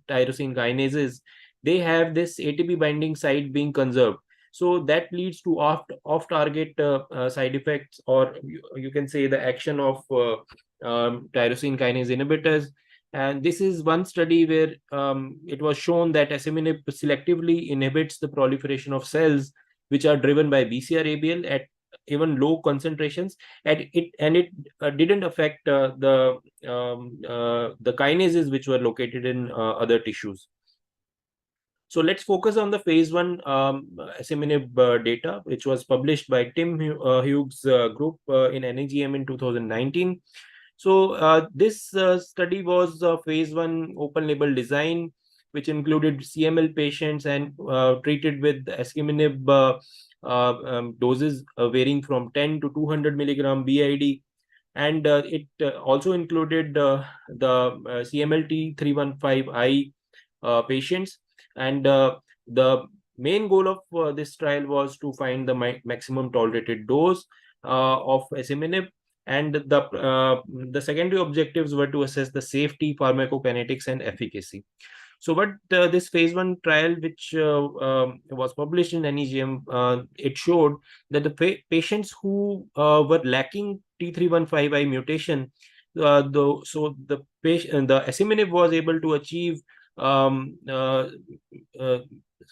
tyrosine kinases, they have this ATP binding site being conserved. So that leads to off target side effects, or you can say the action of tyrosine kinase inhibitors. And this is one study where it was shown that asciminib selectively inhibits the proliferation of cells which are driven by BCR-ABL at even low concentrations, and it didn't affect the kinases which were located in other tissues. So let's focus on the phase 1 asciminib data, which was published by Tim Hughes group in NEJM in 2019. So this study was a phase 1 open label design, which included CML patients and treated with asciminib doses varying from 10 to 200 milligram BID. And it also included the CMLT 315I patients. And the main goal of this trial was to find the maximum tolerated dose of asciminib, and the secondary objectives were to assess the safety, pharmacokinetics, and efficacy. So what this phase 1 trial, which was published in NEJM, it showed that the patients who were lacking T315I mutation, the asciminib was able to achieve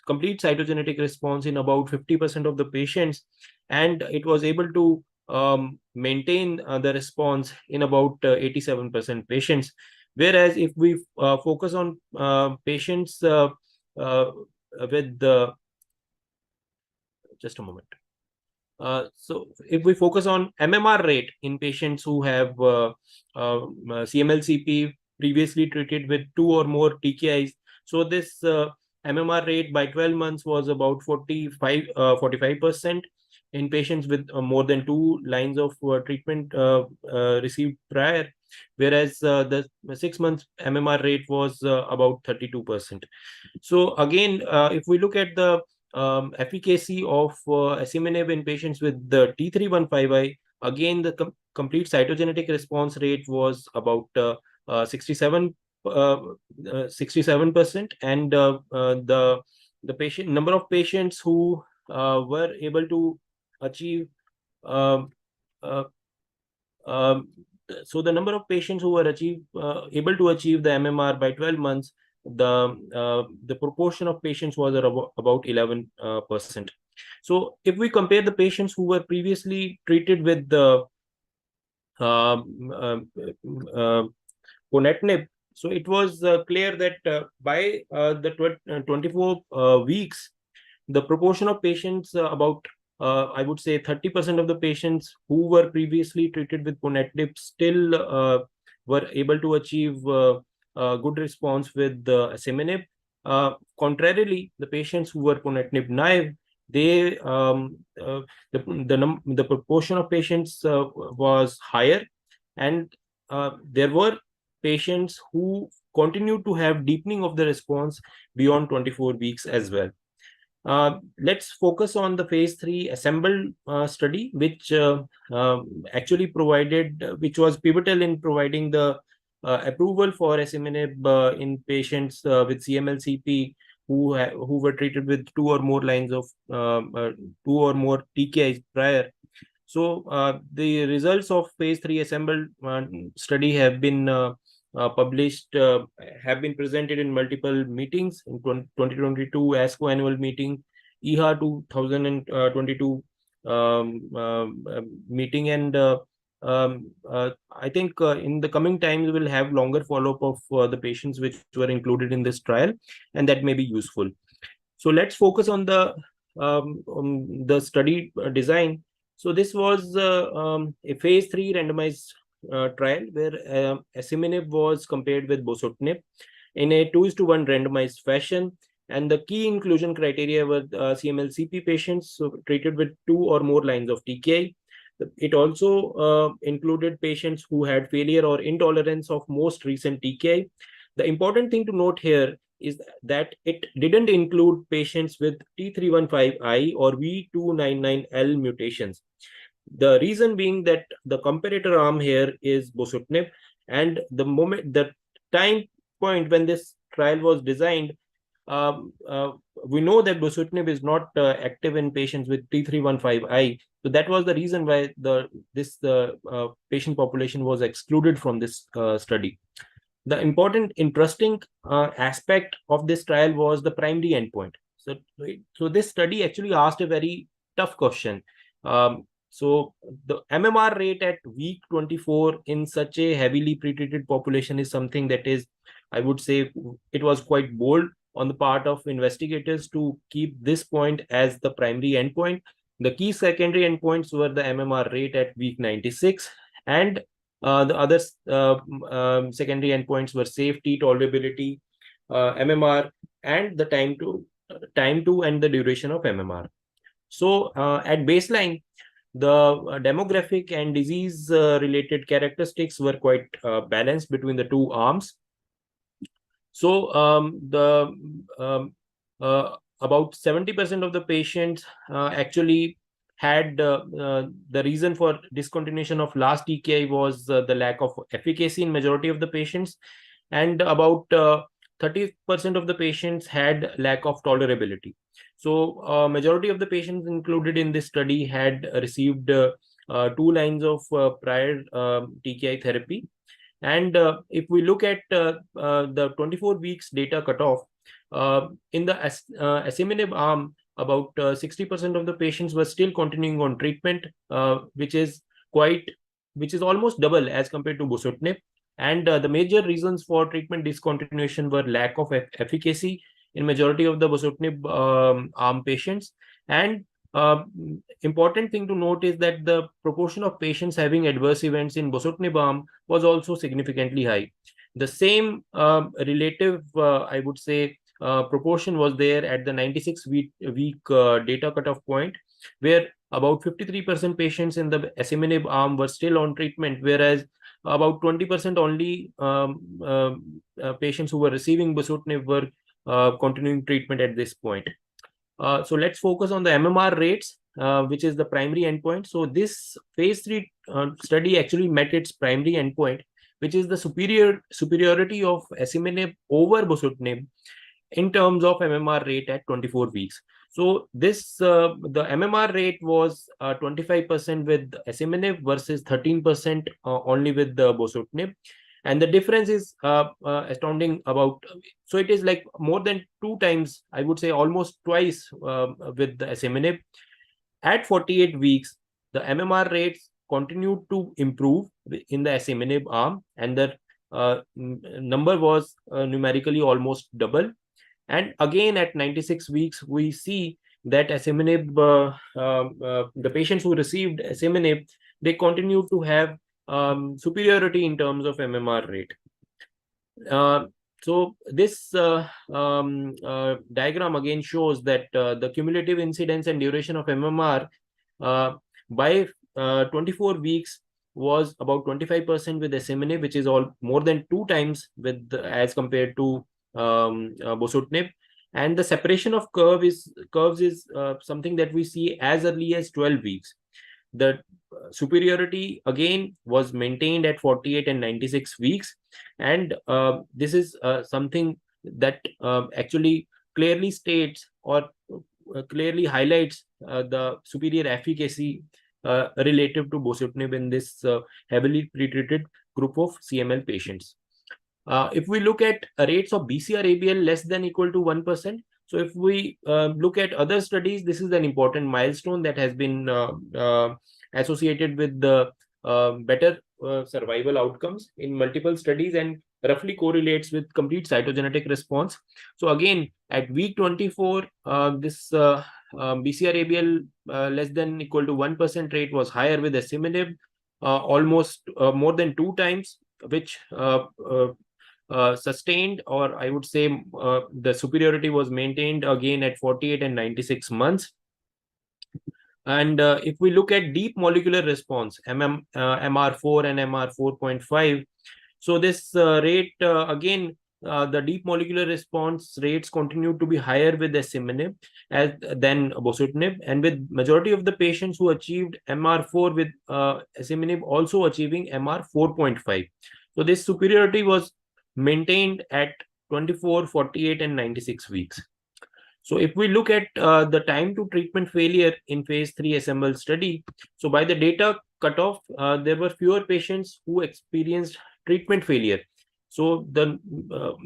complete cytogenetic response in about 50% of the patients, and it was able to maintain the response in about 87% patients. Whereas if we focus on patients with the just a moment. So if we focus on MMR rate in patients who have CMLCP previously treated with 2 or more TKIs, so this MMR rate by 12 months was about 45% in patients with more than 2 lines of treatment received prior, whereas the 6 months MMR rate was about 32%. So again, if we look at the efficacy of asciminib in patients with the T315I, again the complete cytogenetic response rate was about 67%, and the patient number of patients who were able to achieve so the number of patients who were able to achieve the MMR by 12 months, the proportion of patients was about 11%. So if we compare the patients who were previously treated with the ponatinib, so it was clear that by the 24 weeks, the proportion of patients about I would say 30% of the patients who were previously treated with ponatinib still were able to achieve good response with asciminib. Contrarily, the patients who were ponatinib naive, they the proportion of patients was higher, and there were patients who continued to have deepening of the response beyond 24 weeks as well. Let's focus on the phase 3 assembled study, which actually provided, which was pivotal in providing the approval for asciminib in patients with CMLCP who were treated with 2 or more lines of 2 or more TKIs prior. So the results of phase 3 assembled study have been published, have been presented in multiple meetings in 2022 ASCO annual meeting, EHA 2022 meeting, and I think in the coming times we'll have longer follow-up of the patients which were included in this trial, and that may be useful. So let's focus on the study design. So this was a phase 3 randomized trial where asciminib was compared with bosutinib in a 2:1 randomized fashion, and the key inclusion criteria were CMLCP patients treated with 2 or more lines of TKI. It also included patients who had failure or intolerance of most recent TKI. The important thing to note here is that it didn't include patients with T315I or V299L mutations. The reason being that the comparator arm here is bosutinib, and the time point when this trial was designed, um, uh, we know that bosutinib is not active in patients with T315I. So that was the reason why this patient population was excluded from this study. The interesting aspect of this trial was the primary endpoint. So this study actually asked a very tough question. So the MMR rate at week 24 in such a heavily pretreated population is something that is, I would say, it was quite bold on the part of investigators to keep this point as the primary endpoint. The key secondary endpoints were the MMR rate at week 96, and the other secondary endpoints were safety, tolerability, MMR, and the time to and the duration of MMR. So at baseline, the demographic and disease related characteristics were quite balanced between the two arms. So about 70% of the patients actually had the reason for discontinuation of last TKI was the lack of efficacy in majority of the patients, and about 30% of the patients had lack of tolerability. So majority of the patients included in this study had received 2 lines of prior TKI therapy. And if we look at the 24 weeks data cutoff, in the asciminib arm, about 60% of the patients were still continuing on treatment, which is almost double as compared to bosutinib. And the major reasons for treatment discontinuation were lack of efficacy in majority of the bosutinib arm patients. And important thing to note is that the proportion of patients having adverse events in bosutinib arm was also significantly high. The same relative, I would say, proportion was there at the 96-week data cutoff point, where about 53% patients in the asciminib arm were still on treatment, whereas about 20% only patients who were receiving bosutinib were continuing treatment at this point. So let's focus on the MMR rates, which is the primary endpoint. So this phase 3 study actually met its primary endpoint, which is the superiority of asciminib over bosutinib in terms of MMR rate at 24 weeks. So this the MMR rate was 25% with asciminib versus 13% only with the bosutinib. And the difference is astounding. So it is like more than 2 times, I would say almost twice with the asciminib. At 48 weeks, the MMR rates continued to improve in the asciminib arm, and the number was numerically almost double. And again, at 96 weeks, we see that asciminib, the patients who received asciminib, they continue to have superiority in terms of MMR rate. So this diagram again shows that the cumulative incidence and duration of MMR by 24 weeks was about 25% with asciminib, which is more than 2 times as compared to bosutinib. And the separation of curves is something that we see as early as 12 weeks. The superiority again was maintained at 48 and 96 weeks, and this is something that actually clearly states or clearly highlights the superior efficacy relative to bosutinib in this heavily pretreated group of CML patients. If we look at rates of BCR-ABL less than equal to 1%, so if we look at other studies, this is an important milestone that has been associated with the better survival outcomes in multiple studies and roughly correlates with complete cytogenetic response. So again, at week 24, this BCR-ABL less than equal to 1% rate was higher with asciminib, almost more than 2 times, which sustained, or I would say the superiority was maintained again at 48 and 96 months. And if we look at deep molecular response, MR4 and MR4.5, so this rate again the deep molecular response rates continued to be higher with asciminib than bosutinib, and with majority of the patients who achieved MR4 with asciminib also achieving MR 4.5. So this superiority was maintained at 24, 48, and 96 weeks. So if we look at the time to treatment failure in phase 3 assembled study, so by the data cutoff, there were fewer patients who experienced treatment failure. So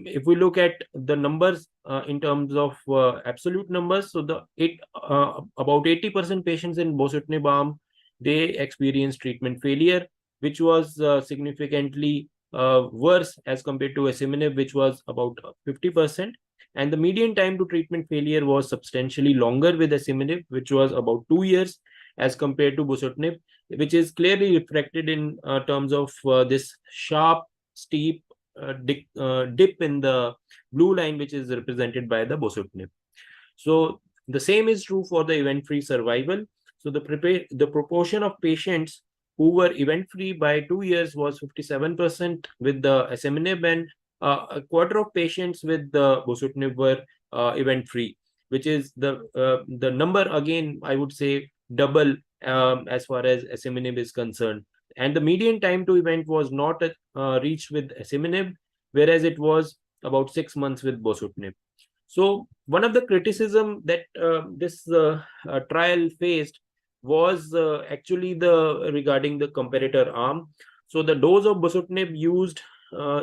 if we look at the numbers in terms of absolute numbers, so about 80% patients in bosutinib arm, they experienced treatment failure, which was significantly worse as compared to asciminib, which was about 50%. And the median time to treatment failure was substantially longer with asciminib, which was about 2 years as compared to bosutinib, which is clearly reflected in terms of this sharp, steep dip in the blue line, which is represented by the bosutinib. So the same is true for the event-free survival. So the proportion of patients who were event-free by 2 years was 57% with the asciminib, and a quarter of patients with the bosutinib were event-free, which is the number, again, I would say double as far as asciminib is concerned. And the median time to event was not reached with asciminib, whereas it was about 6 months with bosutinib. So one of the criticism that this trial faced was actually regarding the comparator arm. So the dose of bosutinib used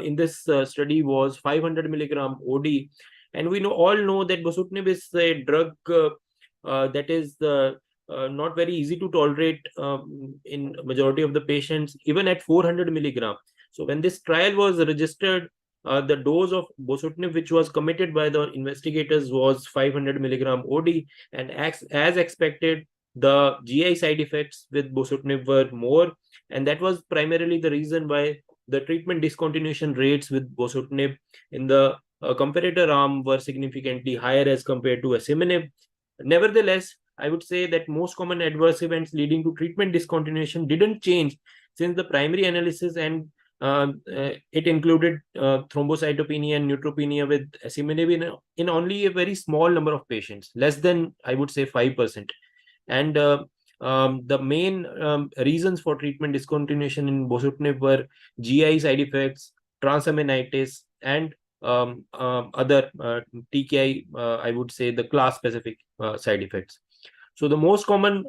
in this study was 500 milligram OD, and we all know that bosutinib is a drug that is not very easy to tolerate in majority of the patients, even at 400 milligram. So when this trial was registered, the dose of bosutinib which was committed by the investigators was 500 milligram OD, and as expected, the GI side effects with bosutinib were more, and that was primarily the reason why the treatment discontinuation rates with bosutinib in the comparator arm were significantly higher as compared to asciminib. Nevertheless, I would say that most common adverse events leading to treatment discontinuation didn't change since the primary analysis, and it included thrombocytopenia and neutropenia with asciminib in only a very small number of patients, less than, I would say, 5%. And the main reasons for treatment discontinuation in bosutinib were GI side effects, transaminitis, and other TKI, I would say the class-specific side effects. So the most common,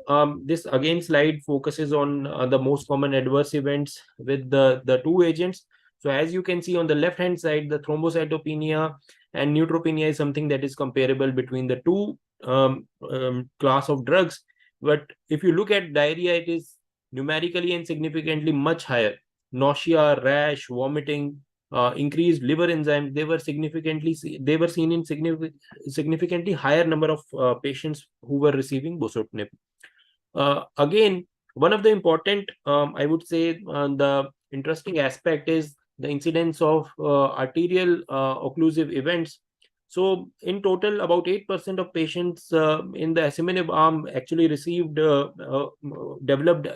this again slide focuses on the most common adverse events with the two agents. So as you can see on the left-hand side, the thrombocytopenia and neutropenia is something that is comparable between the two class of drugs. But if you look at diarrhea, it is numerically and significantly much higher. Nausea, rash, vomiting, increased liver enzymes, they were seen in significantly higher number of patients who were receiving bosutinib. Again, one of the important, I would say, the interesting aspect is the incidence of arterial occlusive events. So in total, about 8% of patients in the asciminib arm actually received developed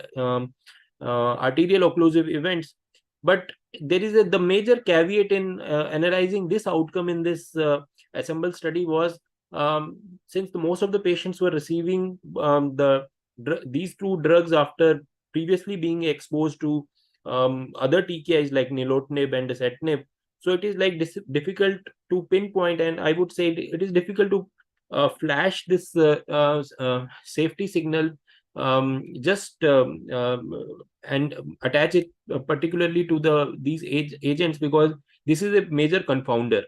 arterial occlusive events. But there is the major caveat in analyzing this outcome in this assembled study was, since most of the patients were receiving these two drugs after previously being exposed to other TKIs like nilotinib and dasatinib, so it is like difficult to pinpoint, and I would say it is difficult to flash this safety signal and attach it particularly to these agents, because this is a major confounder.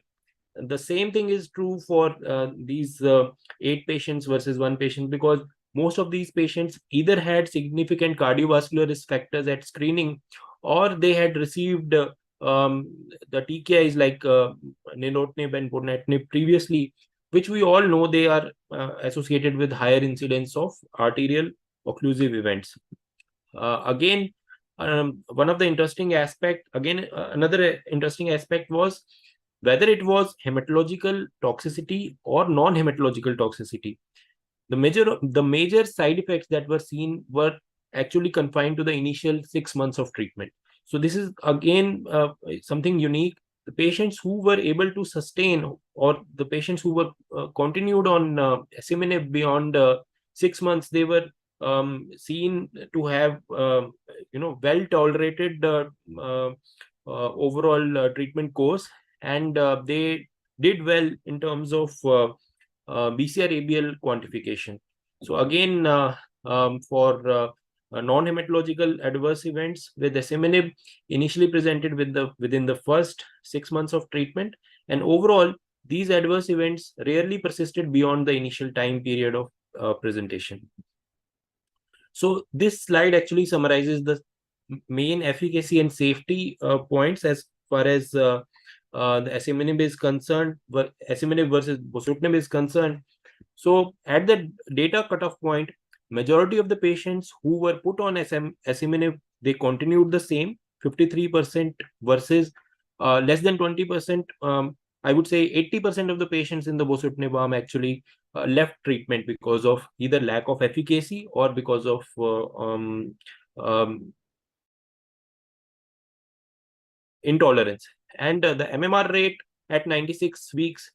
The same thing is true for these 8 patients versus 1 patient, because most of these patients either had significant cardiovascular risk factors at screening, or they had received the TKIs like nilotinib and ponatinib previously, which we all know they are associated with higher incidence of arterial occlusive events. Again, one of the interesting aspect, another interesting aspect was whether it was hematological toxicity or non-hematological toxicity. The major side effects that were seen were actually confined to the initial 6 months of treatment. So this is again something unique. the patients who were able to sustain, or the patients who were continued on asciminib beyond 6 months, they were seen to have well tolerated overall treatment course, and they did well in terms of BCR-ABL quantification. So again, for non-hematological adverse events with asciminib initially presented within the first 6 months of treatment, and overall these adverse events rarely persisted beyond the initial time period of presentation. So this slide actually summarizes the main efficacy and safety points as far as the asciminib is concerned, asciminib versus bosutinib is concerned. So at the data cutoff point, majority of the patients who were put on asciminib, they continued the same 53% versus less than 20%. I would say 80% of the patients in the bosutinib arm actually left treatment because of either lack of efficacy or because of intolerance. And the MMR rate at 96 weeks,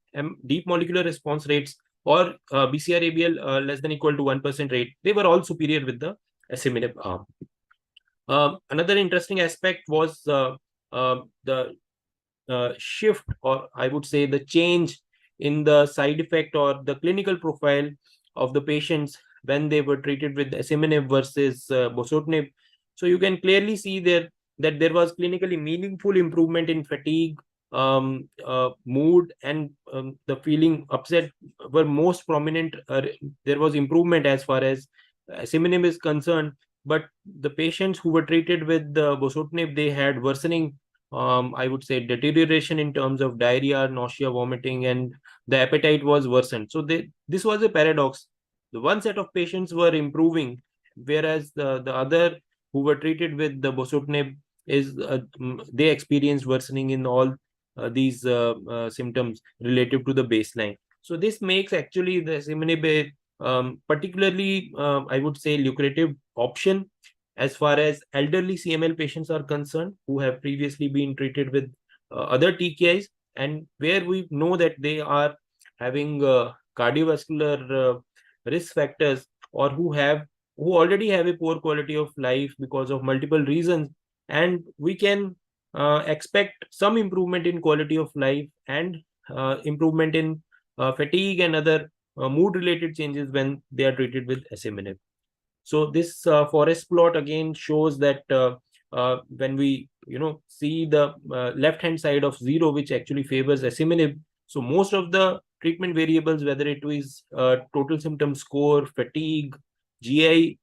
deep molecular response rates, or BCR-ABL less than equal to 1% rate, they were all superior with the asciminib arm. Another interesting aspect was the shift, or I would say the change in the side effect or the clinical profile of the patients when they were treated with asciminib versus bosutinib. So you can clearly see there that there was clinically meaningful improvement in fatigue, mood, and the feeling upset were most prominent. There was improvement as far as asciminib is concerned, but the patients who were treated with bosutinib, they had worsening, I would say, deterioration in terms of diarrhea, nausea, vomiting, and the appetite was worsened. So this was a paradox. The one set of patients were improving, whereas the other who were treated with the bosutinib they experienced worsening in all these symptoms relative to the baseline. So this makes actually the asciminib a particularly, I would say, lucrative option as far as elderly CML patients are concerned who have previously been treated with other TKIs, and where we know that they are having cardiovascular risk factors, or who already have a poor quality of life because of multiple reasons, and we can expect some improvement in quality of life and improvement in fatigue and other mood related changes when they are treated with asciminib. So this forest plot again shows that when we see the left hand side of 0, which actually favors asciminib, so most of the treatment variables, whether it is total symptom score, fatigue, GI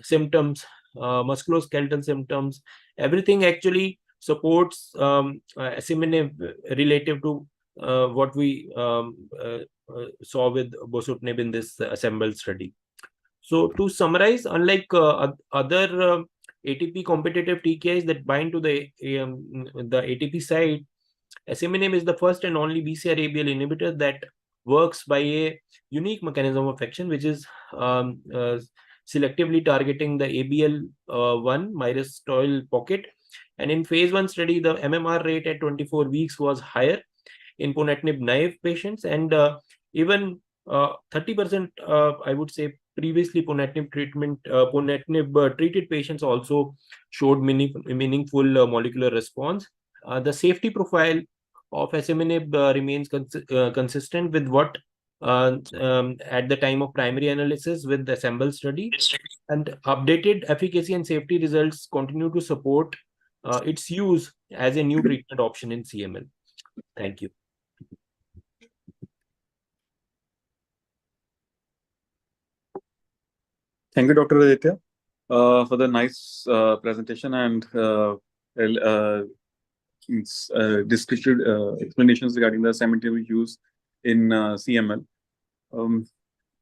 symptoms, musculoskeletal symptoms, everything actually supports asciminib relative to what we saw with bosutinib in this assembled study. So to summarize, unlike other ATP competitive TKIs that bind to the ATP site, asciminib is the first and only BCR-ABL inhibitor that works by a unique mechanism of action, which is selectively targeting the ABL1 myristoyl pocket. And in phase 1 study, the MMR rate at 24 weeks was higher in ponatinib naive patients, and even 30%, I would say, previously ponatinib treated patients also showed meaningful molecular response. The safety profile of asciminib remains consistent with what at the time of primary analysis with the assembled study, and updated efficacy and safety results continue to support its use as a new treatment option in CML. Thank you. Thank you, Dr. Aditya, for the nice presentation and descriptive explanations regarding the scientific use in CML.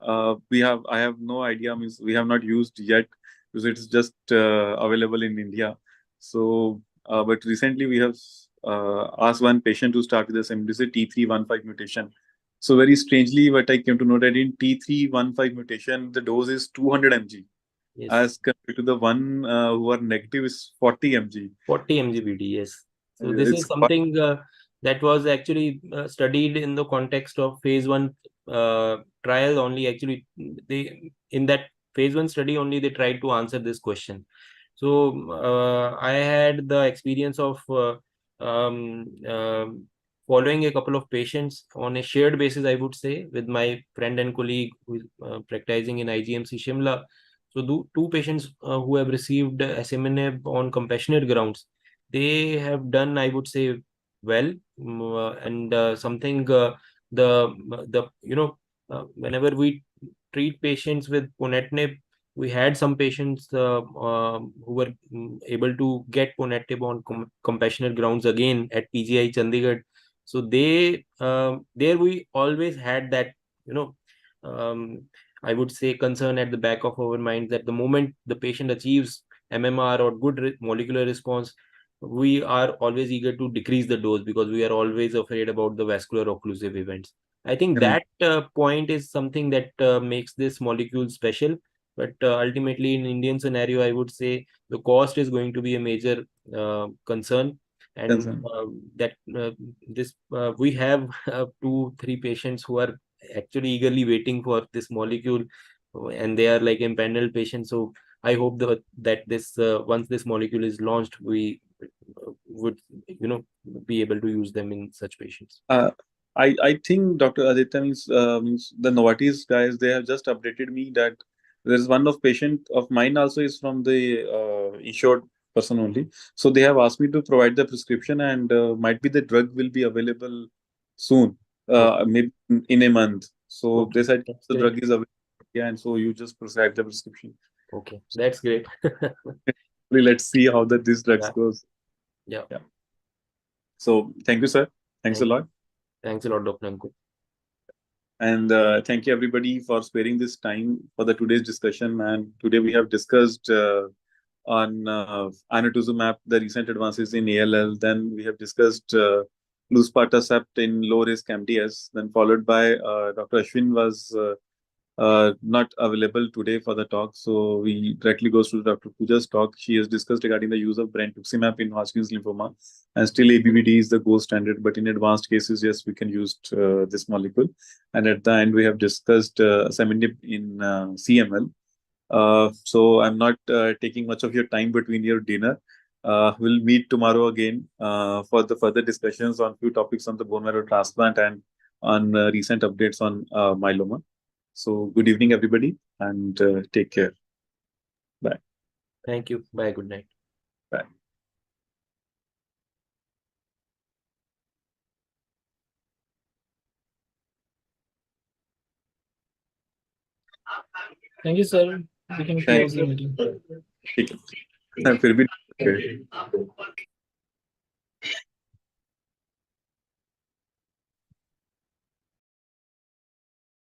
I have no idea, means we have not used yet because it's just available in India. So, but recently we have asked one patient to start with the same. This is a T315 mutation. So very strangely, what I came to know that in T315 mutation, the dose is 200 mg. Yes. As compared to the one who are negative is 40 mg. 40 mg BD, yes. So this It's is something that was actually studied in the context of phase 1 trial only. Actually, they in that phase 1 study only they tried to answer this question. So I had the experience of um, following a couple of patients on a shared basis, I would say, with my friend and colleague who is practicing in IGMC Shimla. So two patients who have received asciminib on compassionate grounds, they have done, I would say, well, and something the whenever we treat patients with ponatinib, we had some patients who were able to get ponatinib on compassionate grounds again at PGI Chandigarh. So there we always had that, you know, um, I would say, concern at the back of our mind that the moment the patient achieves MMR or good molecular response, we are always eager to decrease the dose because we are always afraid about the vascular occlusive events. I think that point is something that makes this molecule special. But ultimately, in Indian scenario, I would say the cost is going to be a major concern, and concern. that this we have 2-3 patients who are actually eagerly waiting for this molecule, and they are like empaneled patients. So I hope that this once this molecule is launched, we would be able to use them in such patients. I think Dr. Aditya means the Novartis guys, they have just updated me that there's one of patient of mine also is from the insured person only. So they have asked me to provide the prescription, and might be the drug will be available soon, Okay, maybe in a month. So okay, they said that's the great. drug is available, yeah, and so you just prescribe the prescription. Okay, that's great. Let's see how that this drugs Yeah, goes. yeah. Yeah. So thank you, sir. Thanks a Thank, lot. thanks a lot, Dr. Ankur. And thank you everybody for sparing this time for the today's discussion. And today we have discussed on inotuzumab, the recent advances in ALL. Then we have discussed luspatercept in low risk MDS. Then followed by Dr. Ashwin was not available today for the talk. So we directly goes to Dr. Pooja's talk. She has discussed regarding the use of brentuximab in Hodgkin's lymphoma. And still ABVD is the gold standard, but in advanced cases, yes, we can use this molecule. And at the end, we have discussed asciminib in CML. So I'm not taking much of your time between your dinner. We'll meet tomorrow again for the further discussions on few topics on the bone marrow transplant and on recent updates on myeloma. So good evening, everybody, and take care. Bye. Thank you. Bye. Good night. Bye. Thank you, sir. We can Thank close the meeting. you. फिर भी